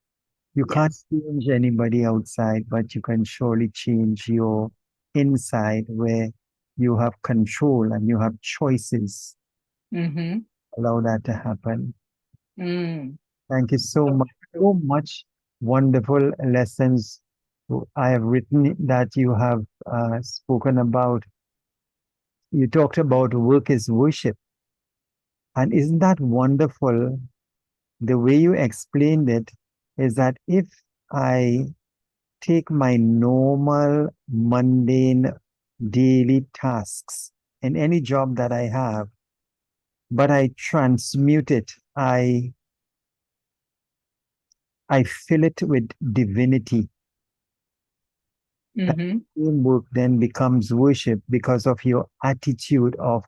you can't Yes. change anybody outside, but you can surely change your inside, where you have control and you have choices. Mm-hmm. Allow that to happen. Mm. Thank you so So much. true. So much wonderful lessons I have written that you have spoken about. You talked about work is worship. And isn't that wonderful? The way you explained it is that if I take my normal, mundane, daily tasks in any job that I have, but I transmute it, I fill it with divinity. That Mm-hmm. same work then becomes worship because of your attitude of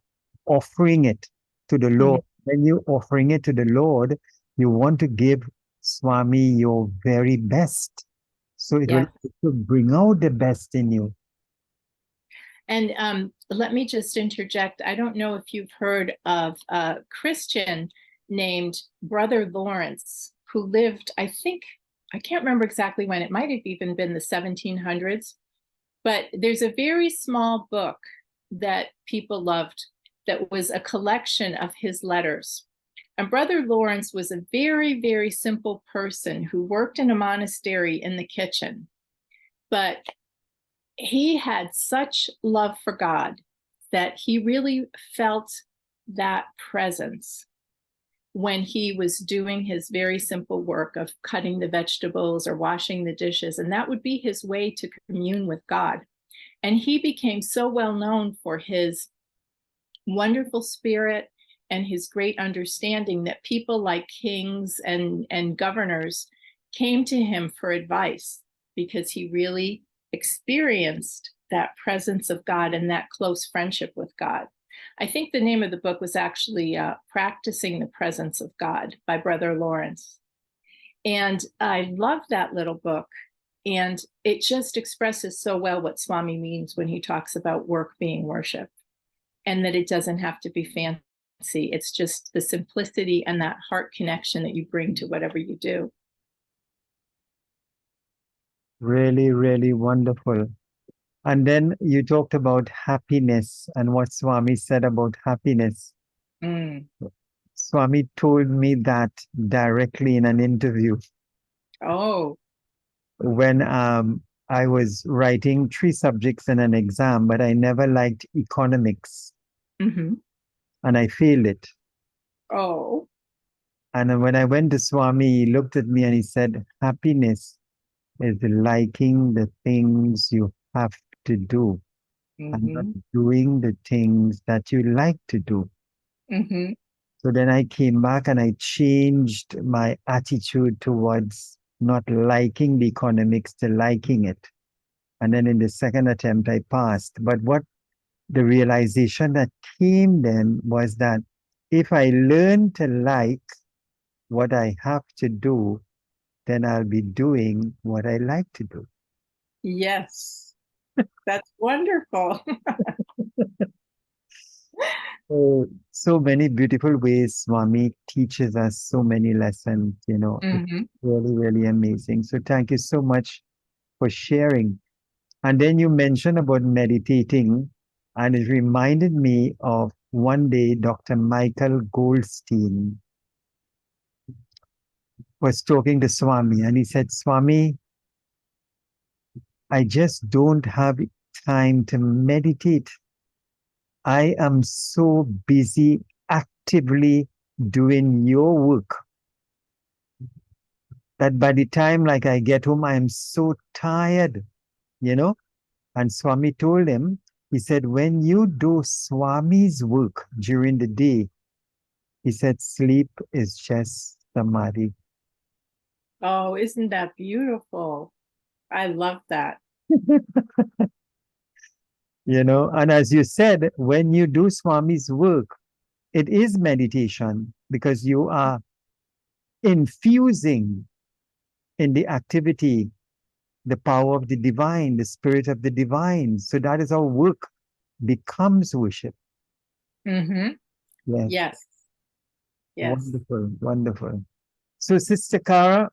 offering it to the Mm. Lord. When you're offering it to the Lord, you want to give Swami your very best. So it will Yeah. also bring out the best in you. And let me just interject. I don't know if you've heard of a Christian named Brother Lawrence, who lived, I think, I can't remember exactly when, it might have even been the 1700s, but there's a very small book that people loved that was a collection of his letters. And Brother Lawrence was a very, very simple person who worked in a monastery in the kitchen. But he had such love for God that he really felt that presence when he was doing his very simple work of cutting the vegetables or washing the dishes. And that would be his way to commune with God. And he became so well known for his wonderful spirit and his great understanding that people like kings and governors came to him for advice, because he really experienced that presence of God and that close friendship with God. I think the name of the book was actually Practicing the Presence of God by Brother Lawrence. And I love that little book. And it just expresses so well what Swami means when he talks about work being worship, and that it doesn't have to be fancy. It's just the simplicity and that heart connection that you bring to whatever you do. Really, really wonderful. And then you talked about happiness and what Swami said about happiness. Mm. Swami told me that directly in an interview Oh. when I was writing 3 subjects in an exam, but I never liked economics Mm-hmm. and I failed it. Oh. And when I went to Swami, he looked at me and he said, happiness is liking the things you have to do and not Mm-hmm. doing the things that you like to do. Mm-hmm. So then I came back and I changed my attitude towards not liking the economics to liking it. And then in the second attempt, I passed. But what the realization that came then was that if I learn to like what I have to do, then I'll be doing what I like to do. Yes, that's wonderful. So many beautiful ways Swami teaches us so many lessons, it's Mm-hmm. really, really amazing. So thank you so much for sharing. And then you mentioned about meditating, and it reminded me of one day Dr. Michael Goldstein was talking to Swami, and he said, Swami, I just don't have time to meditate. I am so busy actively doing your work that by the time like I get home, I am so tired, you know? And Swami told him, he said, when you do Swami's work during the day, he said, sleep is just samadhi. Oh, isn't that beautiful? I love that. And as you said, when you do Swami's work, it is meditation because you are infusing in the activity the power of the divine, the spirit of the divine. So that is how work becomes worship. Mm-hmm. Yes, Yes. Yes. wonderful, wonderful. So, Sister Cara,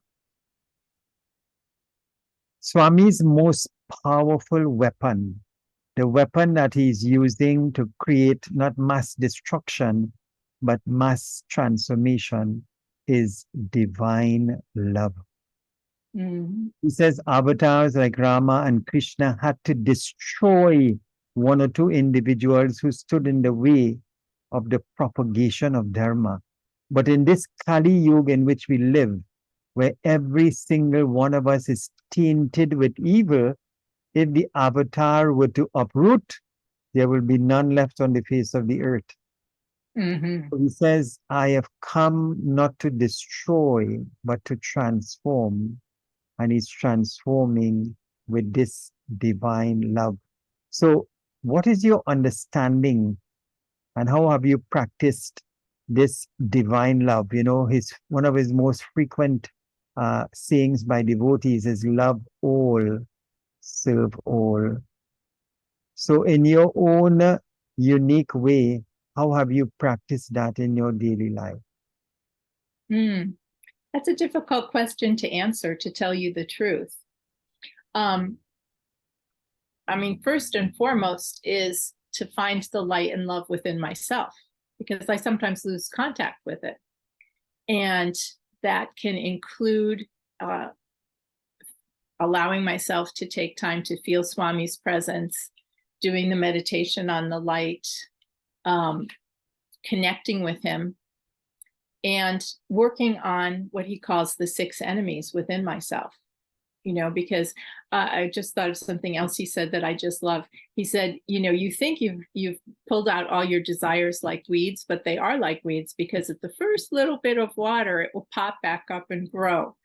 Swami's most powerful weapon, the weapon that he's using to create not mass destruction, but mass transformation, is divine love. Mm-hmm. He says avatars like Rama and Krishna had to destroy one or two individuals who stood in the way of the propagation of Dharma. But in this Kali Yuga in which we live, where every single one of us is tainted with evil, if the avatar were to uproot, there will be none left on the face of the earth. Mm-hmm. So he says, I have come not to destroy, but to transform. And he's transforming with this divine love. So, what is your understanding and how have you practiced this divine love? His one of his most frequent sayings by devotees is love all, serve all. So, in your own unique way, how have you practiced that in your daily life? Mm. That's a difficult question to answer, to tell you the truth. I mean, first and foremost is to find the light and love within myself, because I sometimes lose contact with it. And that can include allowing myself to take time to feel Swami's presence, doing the meditation on the light, connecting with him, and working on what he calls the 6 enemies within myself. Because I just thought of something else he said that I just love. He said, you think you've pulled out all your desires like weeds, but they are like weeds because at the first little bit of water, it will pop back up and grow.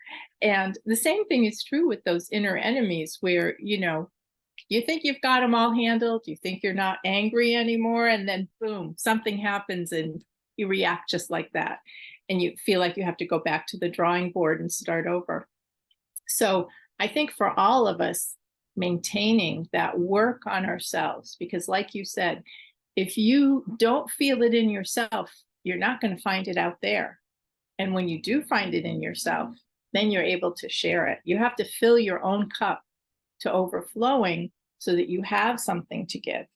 And the same thing is true with those inner enemies where, you think you've got them all handled, you think you're not angry anymore, and then boom, something happens and you react just like that. And you feel like you have to go back to the drawing board and start over. So I think for all of us, maintaining that work on ourselves, because like you said, if you don't feel it in yourself, you're not going to find it out there. And when you do find it in yourself, then you're able to share it. You have to fill your own cup to overflowing so that you have something to give.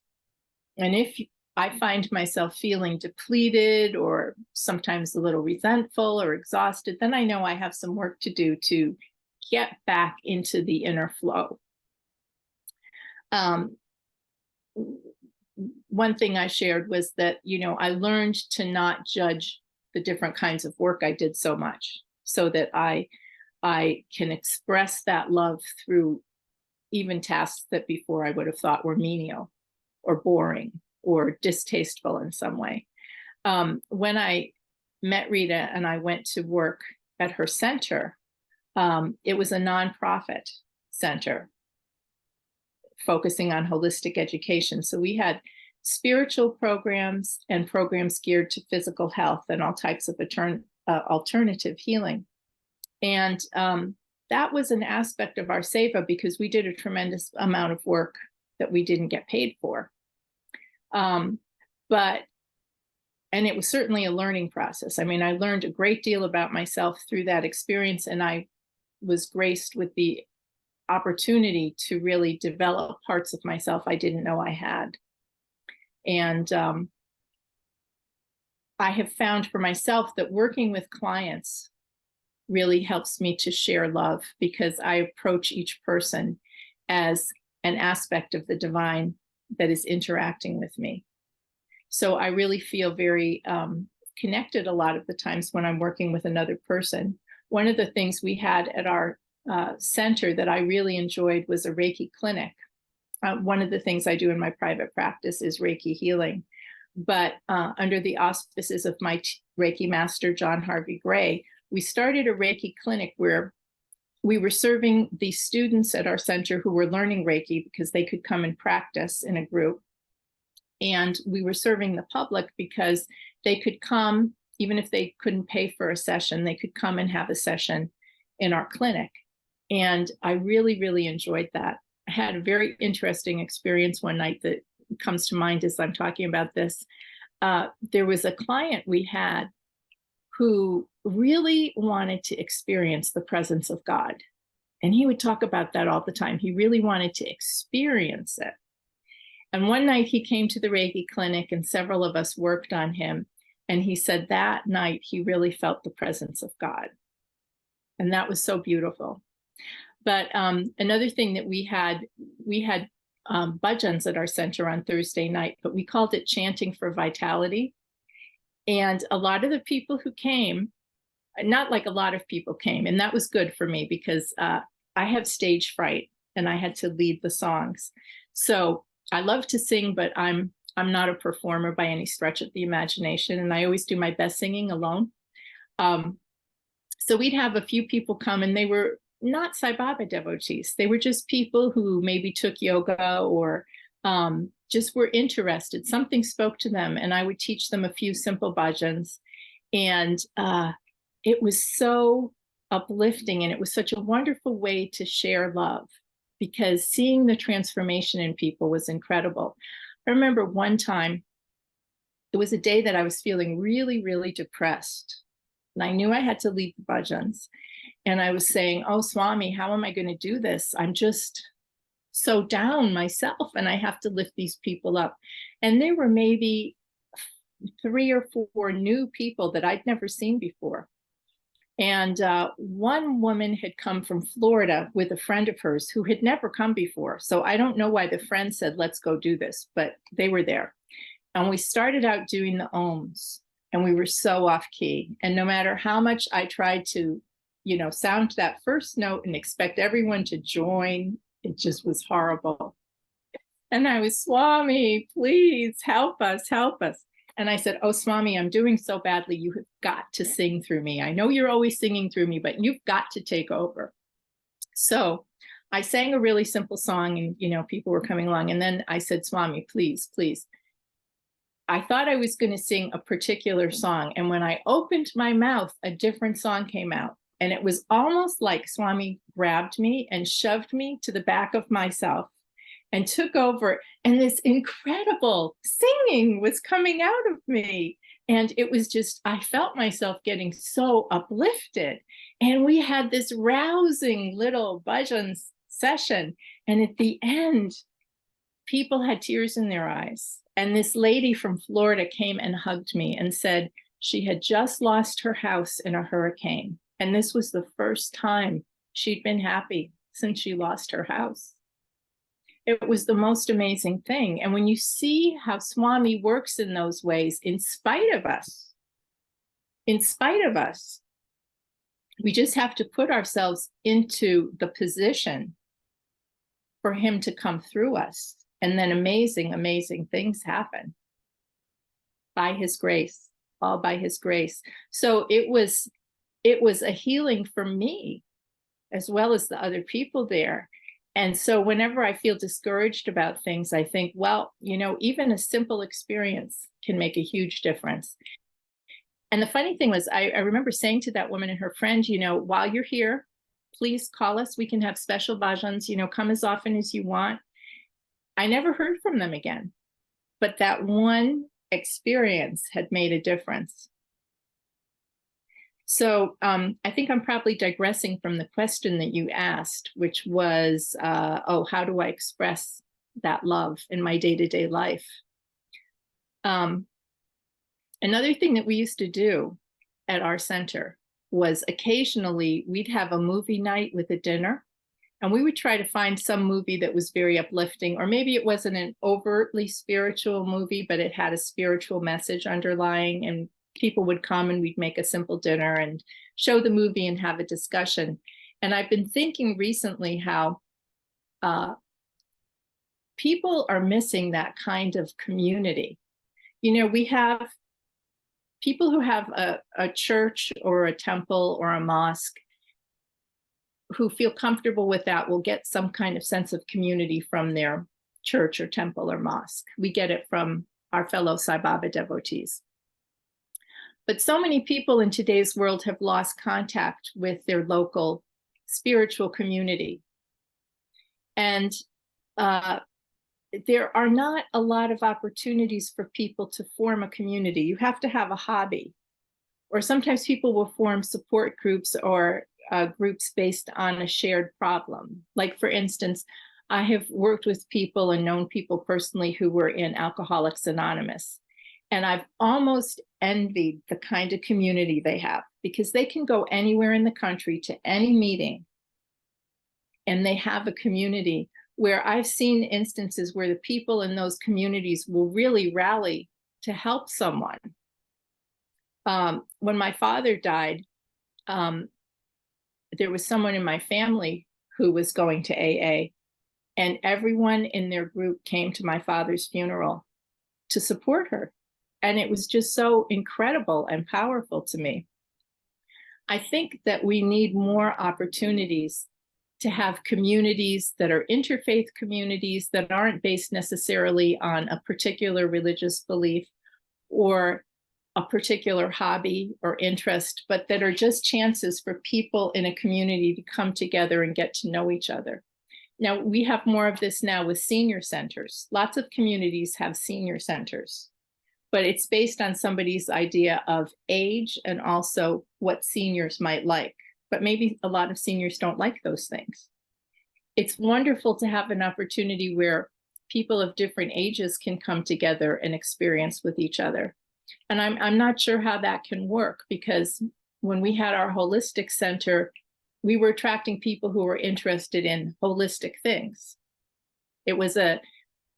And if I find myself feeling depleted or sometimes a little resentful or exhausted, then I know I have some work to do to get back into the inner flow. One thing I shared was that, I learned to not judge the different kinds of work I did so much, so that I can express that love through even tasks that before I would have thought were menial or boring or distasteful in some way. When I met Rita and I went to work at her center, it was a nonprofit center focusing on holistic education. So we had spiritual programs and programs geared to physical health and all types of alternative healing. And that was an aspect of our seva because we did a tremendous amount of work that we didn't get paid for. And it was certainly a learning process. I mean, I learned a great deal about myself through that experience, and I was graced with the opportunity to really develop parts of myself I didn't know I had. And I have found for myself that working with clients really helps me to share love because I approach each person as an aspect of the divine that is interacting with me. So I really feel very connected a lot of the times when I'm working with another person. One of the things we had at our center that I really enjoyed was a Reiki clinic. One of the things I do in my private practice is Reiki healing. But under the auspices of my Reiki master, John Harvey Gray, we started a Reiki clinic where we were serving the students at our center who were learning Reiki because they could come and practice in a group. And we were serving the public because they could come, even if they couldn't pay for a session, they could come and have a session in our clinic. And I really, really enjoyed that. I had a very interesting experience one night that comes to mind as I'm talking about this. There was a client we had who really wanted to experience the presence of God. And he would talk about that all the time. He really wanted to experience it. And one night he came to the Reiki clinic and several of us worked on him. And he said that night he really felt the presence of God. And that was so beautiful. But another thing that we had bhajans at our center on Thursday night, but we called it Chanting for Vitality. And a lot of the people who came, not like a lot of people came, and that was good for me because I have stage fright and I had to lead the songs. So I love to sing, but I'm not a performer by any stretch of the imagination, and I always do my best singing alone. So we'd have a few people come, and they were not Sai Baba devotees. They were just people who maybe took yoga or just were interested. Something spoke to them, and I would teach them a few simple bhajans. And it was so uplifting, and it was such a wonderful way to share love because seeing the transformation in people was incredible. I remember one time, it was a day that I was feeling really, really depressed. And I knew I had to lead the bhajans. And I was saying, oh, Swami, how am I going to do this? I'm just so down myself and I have to lift these people up. And there were maybe 3 or 4 new people that I'd never seen before. And one woman had come from Florida with a friend of hers who had never come before. So I don't know why the friend said, let's go do this, but they were there. And we started out doing the ohms, and we were so off key. And no matter how much I tried to, sound that first note and expect everyone to join, it just was horrible. And I was, Swami, please help us, help us. And I said, oh, Swami, I'm doing so badly. You have got to sing through me. I know you're always singing through me, but you've got to take over. So I sang a really simple song and, people were coming along. And then I said, Swami, please, please. I thought I was going to sing a particular song. And when I opened my mouth, a different song came out. And it was almost like Swami grabbed me and shoved me to the back of myself and took over. And this incredible singing was coming out of me. And it was just, I felt myself getting so uplifted. And we had this rousing little bhajan session. And at the end, people had tears in their eyes. And this lady from Florida came and hugged me and said she had just lost her house in a hurricane. And this was the first time she'd been happy since she lost her house. It was the most amazing thing. And when you see how Swami works in those ways, in spite of us, we just have to put ourselves into the position for him to come through us. And then amazing, amazing things happen by his grace, all by his grace. So it was a healing for me as well as the other people there. And so whenever I feel discouraged about things, I think, well, even a simple experience can make a huge difference. And the funny thing was, I remember saying to that woman and her friend, while you're here, please call us. We can have special bhajans, come as often as you want. I never heard from them again. But that one experience had made a difference. So I think I'm probably digressing from the question that you asked, which was, how do I express that love in my day-to-day life? Another thing that we used to do at our center was occasionally we'd have a movie night with a dinner, and we would try to find some movie that was very uplifting, or maybe it wasn't an overtly spiritual movie, but it had a spiritual message underlying, and people would come and we'd make a simple dinner and show the movie and have a discussion. And I've been thinking recently how people are missing that kind of community. We have people who have a church or a temple or a mosque who feel comfortable with that will get some kind of sense of community from their church or temple or mosque. We get it from our fellow Sai Baba devotees. But so many people in today's world have lost contact with their local spiritual community. And there are not a lot of opportunities for people to form a community. You have to have a hobby. Or sometimes people will form support groups or groups based on a shared problem. Like, for instance, I have worked with people and known people personally who were in Alcoholics Anonymous. And I've almost envied the kind of community they have, because they can go anywhere in the country to any meeting, and they have a community where I've seen instances where the people in those communities will really rally to help someone. When my father died, there was someone in my family who was going to AA, and everyone in their group came to my father's funeral to support her. And it was just so incredible and powerful to me. I think that we need more opportunities to have communities that are interfaith communities that aren't based necessarily on a particular religious belief or a particular hobby or interest, but that are just chances for people in a community to come together and get to know each other. Now, we have more of this now with senior centers. Lots of communities have senior centers, but it's based on somebody's idea of age and also what seniors might like. But maybe a lot of seniors don't like those things. It's wonderful to have an opportunity where people of different ages can come together and experience with each other. And I'm not sure how that can work, because when we had our holistic center, we were attracting people who were interested in holistic things. It was the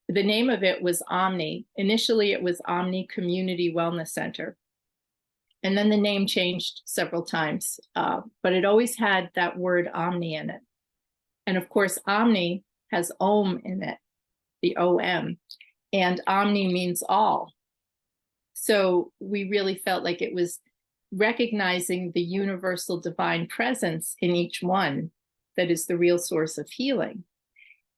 name of it was Omni. Initially, it was Omni Community Wellness Center. And then the name changed several times, but it always had that word Omni in it. And of course, Omni has Om in it, the OM, and Omni means all. So we really felt like it was recognizing the universal divine presence in each one that is the real source of healing.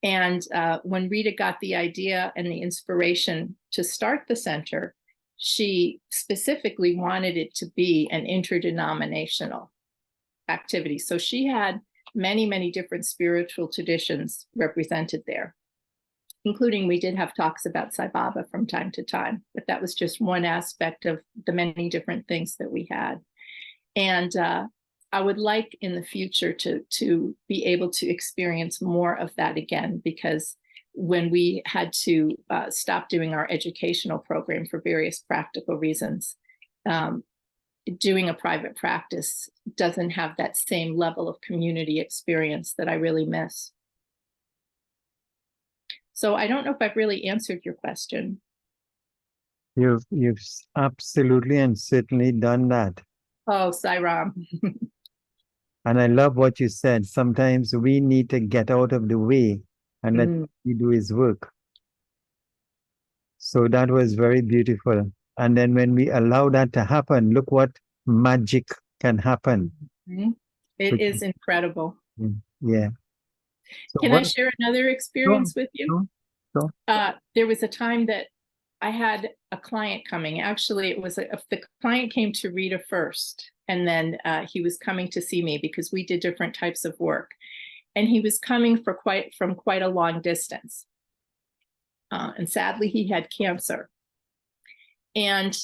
And when Rita got the idea and the inspiration to start the center, she specifically wanted it to be an interdenominational activity. So she had many, many different spiritual traditions represented there, including we did have talks about Sai Baba from time to time, but that was just one aspect of the many different things that we had. And I would like in the future to be able to experience more of that again, because when we had to stop doing our educational program for various practical reasons, doing a private practice doesn't have that same level of community experience that I really miss. So I don't know if I've really answered your question. You've absolutely and certainly done that. Oh, Sairam. And I love what you said. Sometimes we need to get out of the way and let He do His work. So that was very beautiful. And then when we allow that to happen, look what magic can happen. It is incredible. Yeah. So can I share another experience with you? Sure. There was a time that I had a client coming. Actually, it was the client came to Rita first, and then he was coming to see me because we did different types of work. And he was coming from quite a long distance. And sadly, he had cancer. And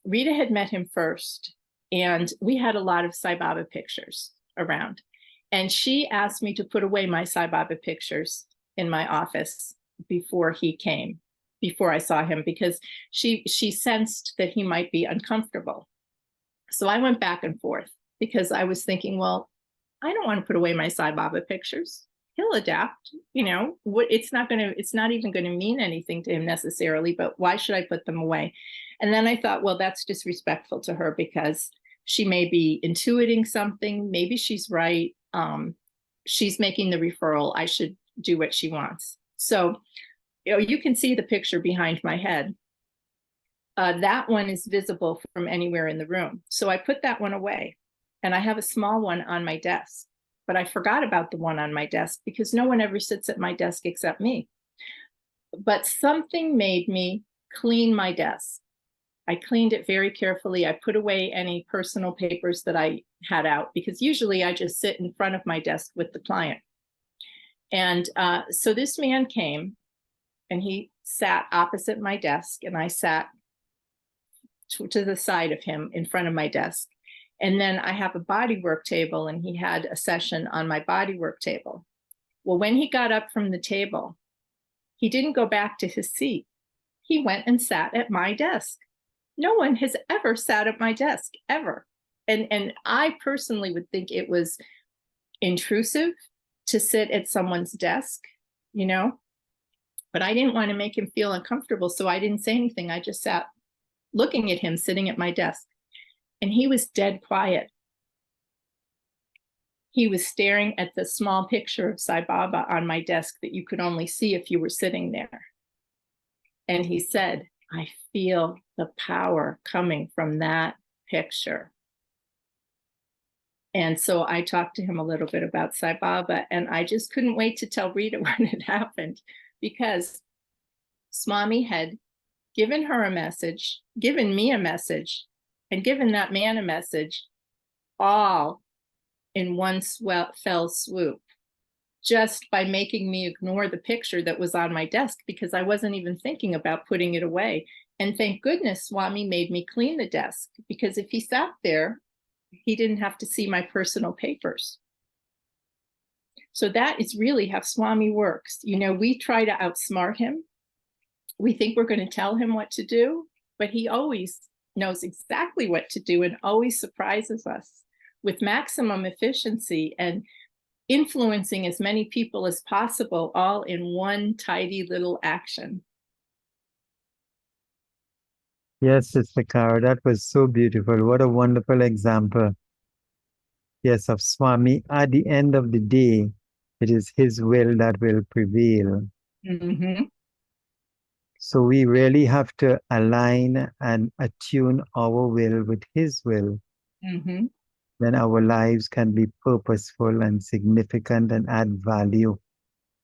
Rita had met him first, and we had a lot of Sai Baba pictures around. And she asked me to put away my Sai Baba pictures in my office before I saw him, because she sensed that he might be uncomfortable. So I went back and forth because I was thinking, well, I don't want to put away my Sai Baba pictures. He'll adapt, it's not even going to mean anything to him necessarily, but why should I put them away? And then I thought, well, that's disrespectful to her because she may be intuiting something. Maybe she's right. She's making the referral. I should do what she wants. So, you can see the picture behind my head. That one is visible from anywhere in the room. So I put that one away, and I have a small one on my desk. But I forgot about the one on my desk because no one ever sits at my desk except me. But something made me clean my desk. I cleaned it very carefully. I put away any personal papers that I had out, because usually I just sit in front of my desk with the client. And so this man came, and he sat opposite my desk, and I sat to the side of him in front of my desk. And then I have a bodywork table, and he had a session on my bodywork table. Well, when he got up from the table, he didn't go back to his seat. He went and sat at my desk. No one has ever sat at my desk, ever. And I personally would think it was intrusive to sit at someone's desk, but I didn't want to make him feel uncomfortable. So I didn't say anything. I just sat looking at him sitting at my desk. And he was dead quiet. He was staring at the small picture of Sai Baba on my desk that you could only see if you were sitting there. And he said, I feel the power coming from that picture. And so I talked to him a little bit about Sai Baba, and I just couldn't wait to tell Rita when it happened, because Swami had given her a message, given me a message, and given that man a message, all in one fell swoop, just by making me ignore the picture that was on my desk, because I wasn't even thinking about putting it away. And thank goodness Swami made me clean the desk, because if he sat there, he didn't have to see my personal papers. So that is really how Swami works. We try to outsmart him. We think we're going to tell him what to do, but he always knows exactly what to do and always surprises us with maximum efficiency and influencing as many people as possible, all in one tidy little action. Yes, Sister Cara, that was so beautiful. What a wonderful example. Yes, of Swami. At the end of the day, it is His will that will prevail. Mm-hmm. So we really have to align and attune our will with His will. Mm-hmm. Then our lives can be purposeful and significant and add value.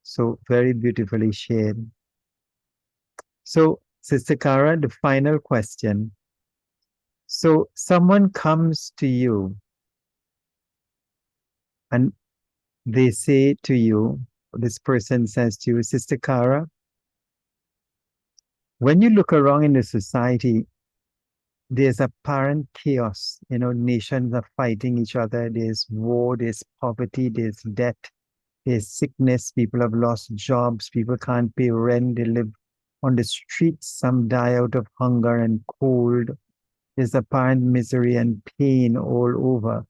So very beautifully shared. So, Sister Cara, the final question. So someone comes to you and they say to you, this person says to you, Sister Cara, when you look around in the society, there's apparent chaos. Nations are fighting each other. There's war, there's poverty, there's debt, there's sickness. People have lost jobs. People can't pay rent. They live on the streets. Some die out of hunger and cold. There's apparent misery and pain all over.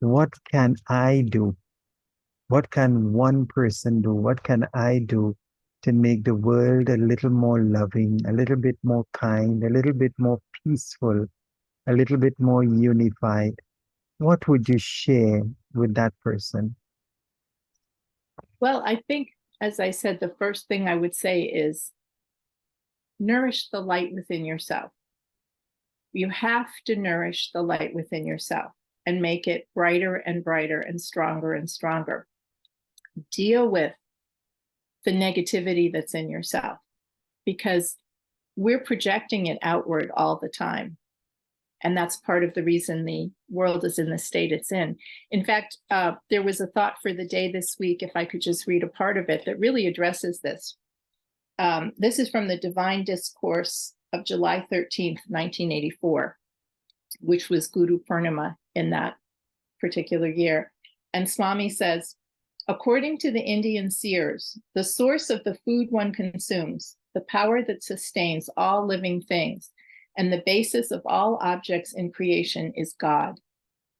What can I do? What can one person do? What can I do to make the world a little more loving, a little bit more kind, a little bit more peaceful, a little bit more unified? What would you share with that person? Well, I think as I said, the first thing I would say is nourish the light within yourself. You have to nourish the light within yourself and make it brighter and brighter and stronger and stronger. Deal with the negativity that's in yourself, because we're projecting it outward all the time. And that's part of the reason the world is in the state it's in. In fact, there was a thought for the day this week, if I could just read a part of it, that really addresses this. This is from the Divine Discourse of July 13th, 1984, which was Guru Purnima in that particular year. And Swami says, according to the Indian seers, the source of the food one consumes, the power that sustains all living things, and the basis of all objects in creation is God.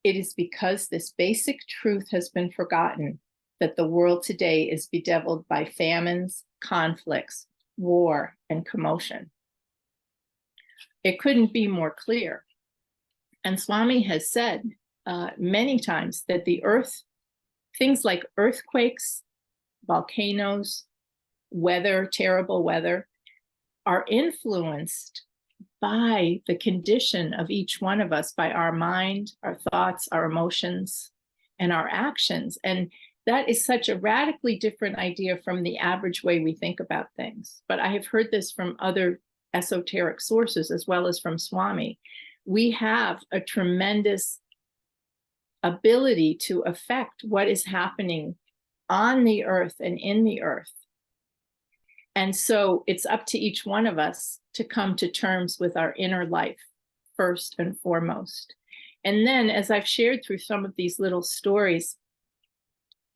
It is because this basic truth has been forgotten that the world today is bedeviled by famines, conflicts, war, and commotion. It couldn't be more clear. And Swami has said many times that the earth, things like earthquakes, volcanoes, weather, terrible weather, are influenced by the condition of each one of us, by our mind, our thoughts, our emotions, and our actions. And that is such a radically different idea from the average way we think about things. But I have heard this from other esoteric sources as well as from Swami. We have a tremendous ability to affect what is happening on the earth and in the earth. And so it's up to each one of us to come to terms with our inner life first and foremost. And then, as I've shared through some of these little stories,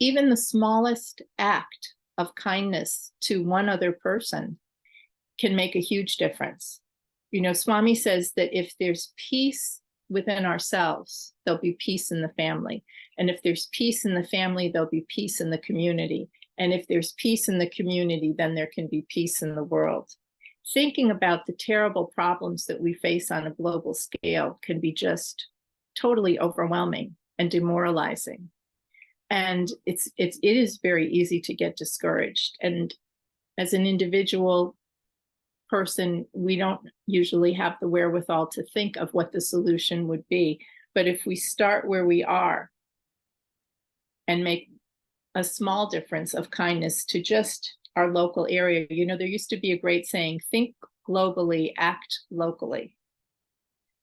even the smallest act of kindness to one other person can make a huge difference. You know, Swami says that if there's peace within ourselves, there'll be peace in the family. And if there's peace in the family, there'll be peace in the community. And if there's peace in the community, then there can be peace in the world. Thinking about the terrible problems that we face on a global scale can be just totally overwhelming and demoralizing. And it is very easy to get discouraged. And as an individual person, we don't usually have the wherewithal to think of what the solution would be. But if we start where we are and make a small difference of kindness to just our local area, you know, there used to be a great saying, think globally, act locally.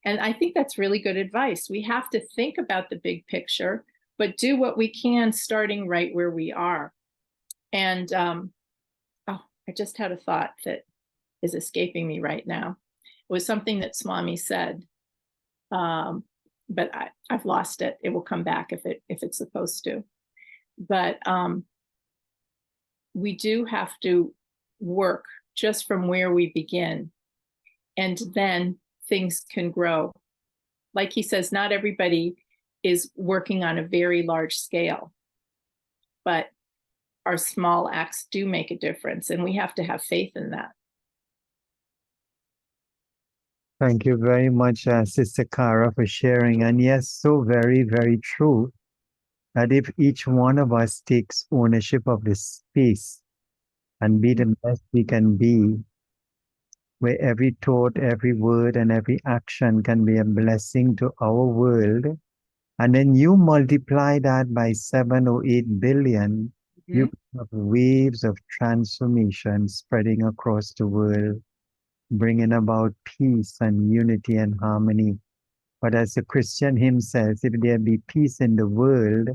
And I think that's really good advice. We have to think about the big picture, but do what we can starting right where we are. And I just had a thought that is escaping me right now. It was something that Swami said, but I've lost it. It will come back if it's supposed to. But we do have to work just from where we begin, and then things can grow. Like he says, not everybody is working on a very large scale, but our small acts do make a difference, and we have to have faith in that. Thank you very much, Sister Cara, for sharing. And yes, so very, very true that if each one of us takes ownership of this space and be the best we can be, where every thought, every word, and every action can be a blessing to our world, and then you multiply that by 7 or 8 billion, you have waves of transformation spreading across the world, bringing about peace and unity and harmony. But as the Christian hymn says, if there be peace in the world,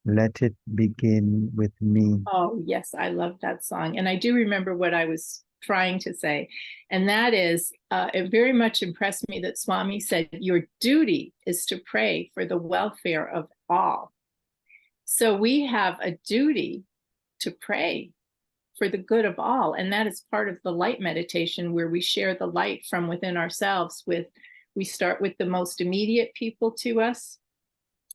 let it begin with me. Oh, yes, I love that song. And I do remember what I was trying to say. And that is, it very much impressed me that Swami said, your duty is to pray for the welfare of all. So we have a duty to pray for the good of all. And that is part of the light meditation, where we share the light from within ourselves we start with the most immediate people to us,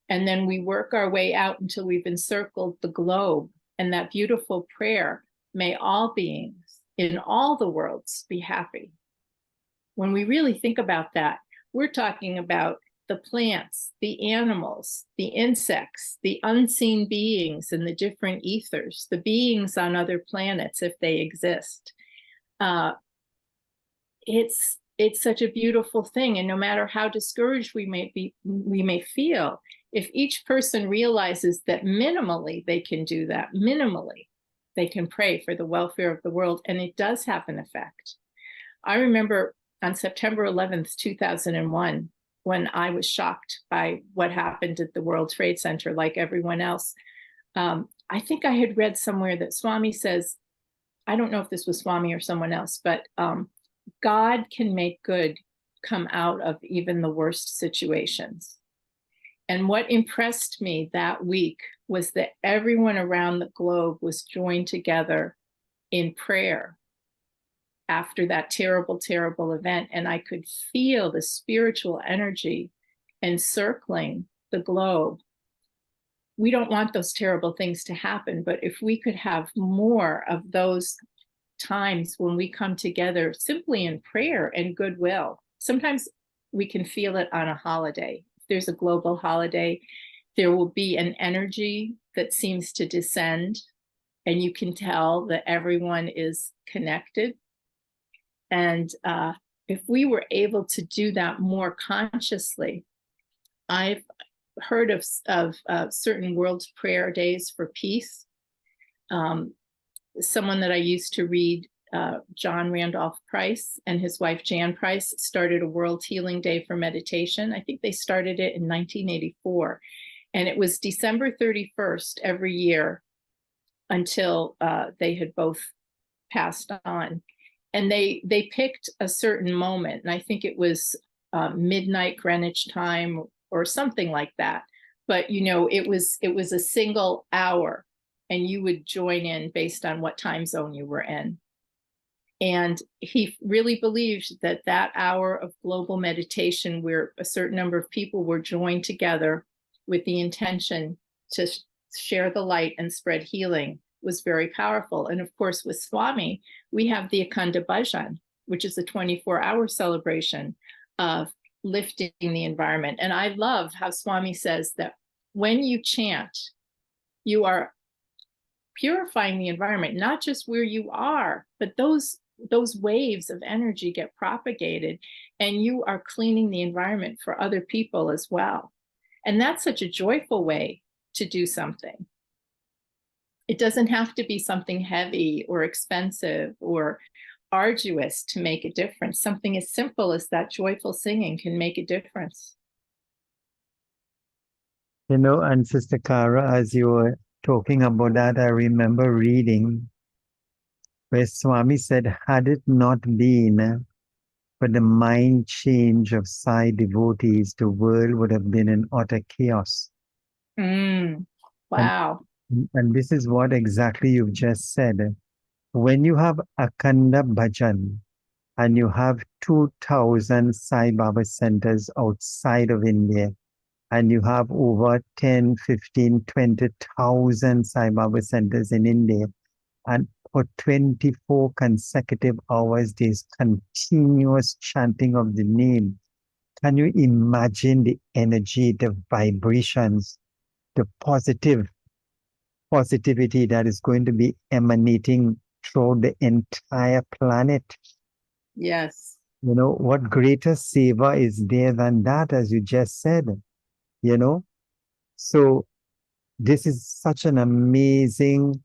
and then we work our way out until we've encircled the globe. And that beautiful prayer, may all beings in all the worlds be happy. When we really think about that, we're talking about the plants, the animals, the insects, the unseen beings in the different ethers, the beings on other planets, if they exist. It's such a beautiful thing. And no matter how discouraged we may feel, if each person realizes that minimally they can do that, minimally they can pray for the welfare of the world, and it does have an effect. I remember on September 11th, 2001, when I was shocked by what happened at the World Trade Center, like everyone else. I think I had read somewhere that Swami says, I don't know if this was Swami or someone else, but God can make good come out of even the worst situations. And what impressed me that week was that everyone around the globe was joined together in prayer after that terrible, terrible event. And I could feel the spiritual energy encircling the globe. We don't want those terrible things to happen, but if we could have more of those times when we come together simply in prayer and goodwill. Sometimes we can feel it on a holiday. If there's a global holiday, there will be an energy that seems to descend, and you can tell that everyone is connected. And if we were able to do that more consciously, I've heard of certain world prayer days for peace. Someone that I used to read, John Randolph Price, and his wife Jan Price started a World Healing Day for meditation. I think they started it in 1984. And it was December 31st every year until they had both passed on. And they picked a certain moment. And I think it was midnight Greenwich time or something like that. But, you know, it was a single hour, and you would join in based on what time zone you were in. And he really believed that that hour of global meditation, where a certain number of people were joined together with the intention to share the light and spread healing, was very powerful. And of course, with Swami, we have the Akhanda Bhajan, which is a 24-hour celebration of lifting the environment. And I love how Swami says that when you chant, you are purifying the environment, not just where you are, but those waves of energy get propagated, and you are cleaning the environment for other people as well. And that's such a joyful way to do something. It doesn't have to be something heavy or expensive or arduous to make a difference. Something as simple as that joyful singing can make a difference. You know, and Sister Cara, as you were talking about that, I remember reading where Swami said, had it not been for the mind change of Sai devotees, the world would have been in utter chaos. Wow. And this is what exactly you've just said. When you have Akhanda Bhajan and you have 2,000 Sai Baba centers outside of India, and you have over 10, 15, 20,000 Sai Baba centers in India, and for 24 consecutive hours, there's continuous chanting of the name. Can you imagine the energy, the vibrations, the positivity that is going to be emanating through the entire planet? Yes. You know, what greater savor is there than that, as you just said, you know? So this is such an amazing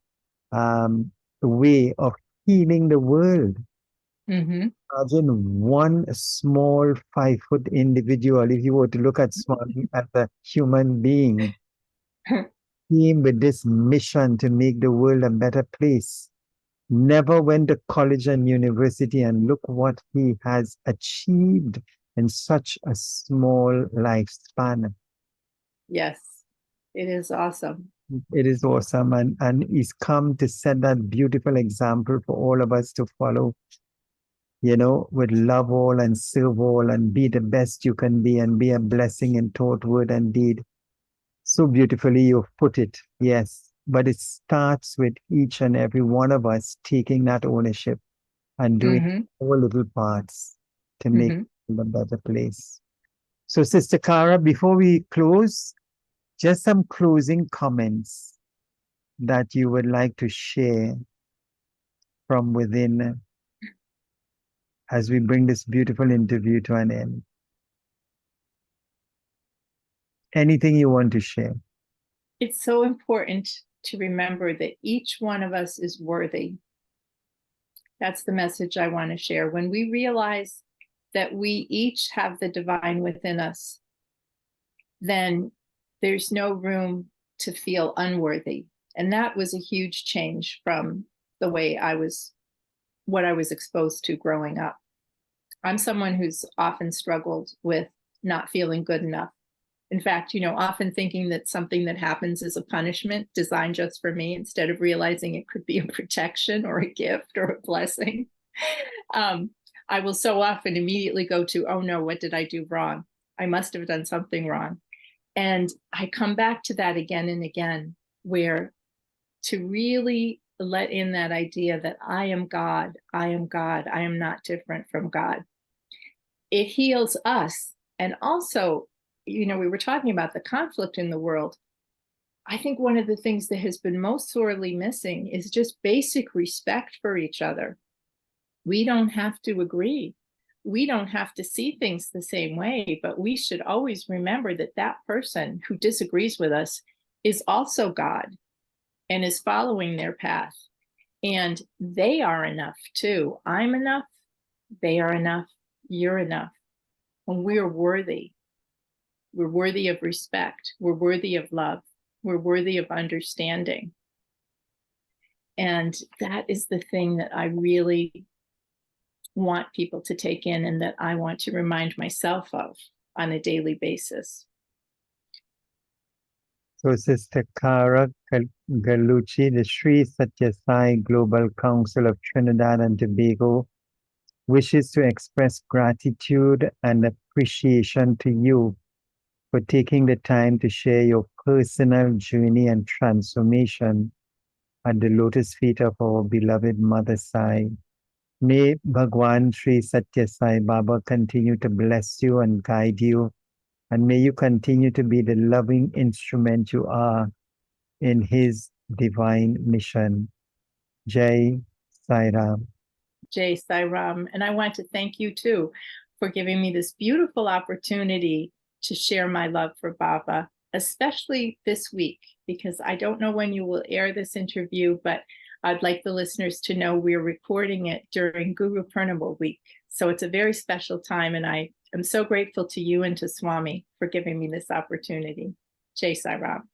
way of healing the world. Mm-hmm. Imagine one small 5-foot individual, if you were to look at Swami as a human being, came with this mission to make the world a better place. Never went to college and university, and look what he has achieved in such a small lifespan. Yes, it is awesome. It is awesome, and he's come to set that beautiful example for all of us to follow, you know, with love all and serve all and be the best you can be and be a blessing in thought, word, and deed. So beautifully you've put it, yes. But it starts with each and every one of us taking that ownership and doing our little parts to make it a better place. So, Sister Cara, before we close, just some closing comments that you would like to share from within as we bring this beautiful interview to an end. Anything you want to share? It's so important to remember that each one of us is worthy. That's the message I want to share. When we realize that we each have the divine within us, then there's no room to feel unworthy. And that was a huge change from the way what I was exposed to growing up. I'm someone who's often struggled with not feeling good enough. In fact, often thinking that something that happens is a punishment designed just for me, instead of realizing it could be a protection or a gift or a blessing. I will so often immediately go to, oh no, what did I do wrong? I must have done something wrong. And I come back to that again and again, where to really let in that idea that I am God, I am God, I am not different from God. It heals us. And also, we were talking about the conflict in the world. I think one of the things that has been most sorely missing is just basic respect for each other. We don't have to agree. We don't have to see things the same way, but we should always remember that that person who disagrees with us is also God and is following their path. And they are enough too. I'm enough. They are enough. You're enough. And we're worthy. We're worthy of respect. We're worthy of love. We're worthy of understanding. And that is the thing that I really want people to take in, and that I want to remind myself of on a daily basis. So, Sister Cara Gallucci, the Sri Satya Sai Global Council of Trinidad and Tobago, wishes to express gratitude and appreciation to you for taking the time to share your personal journey and transformation at the lotus feet of our beloved Mother Sai. May Bhagwan Sri Satya Sai Baba continue to bless you and guide you, and may you continue to be the loving instrument you are in his divine mission. Jai Sai Ram. Jai Sai Ram. And I want to thank you too for giving me this beautiful opportunity to share my love for Baba, especially this week, because I don't know when you will air this interview, but I'd like the listeners to know we're recording it during Guru Purnima week. So it's a very special time, and I am so grateful to you and to Swami for giving me this opportunity. Jai Sai Ram.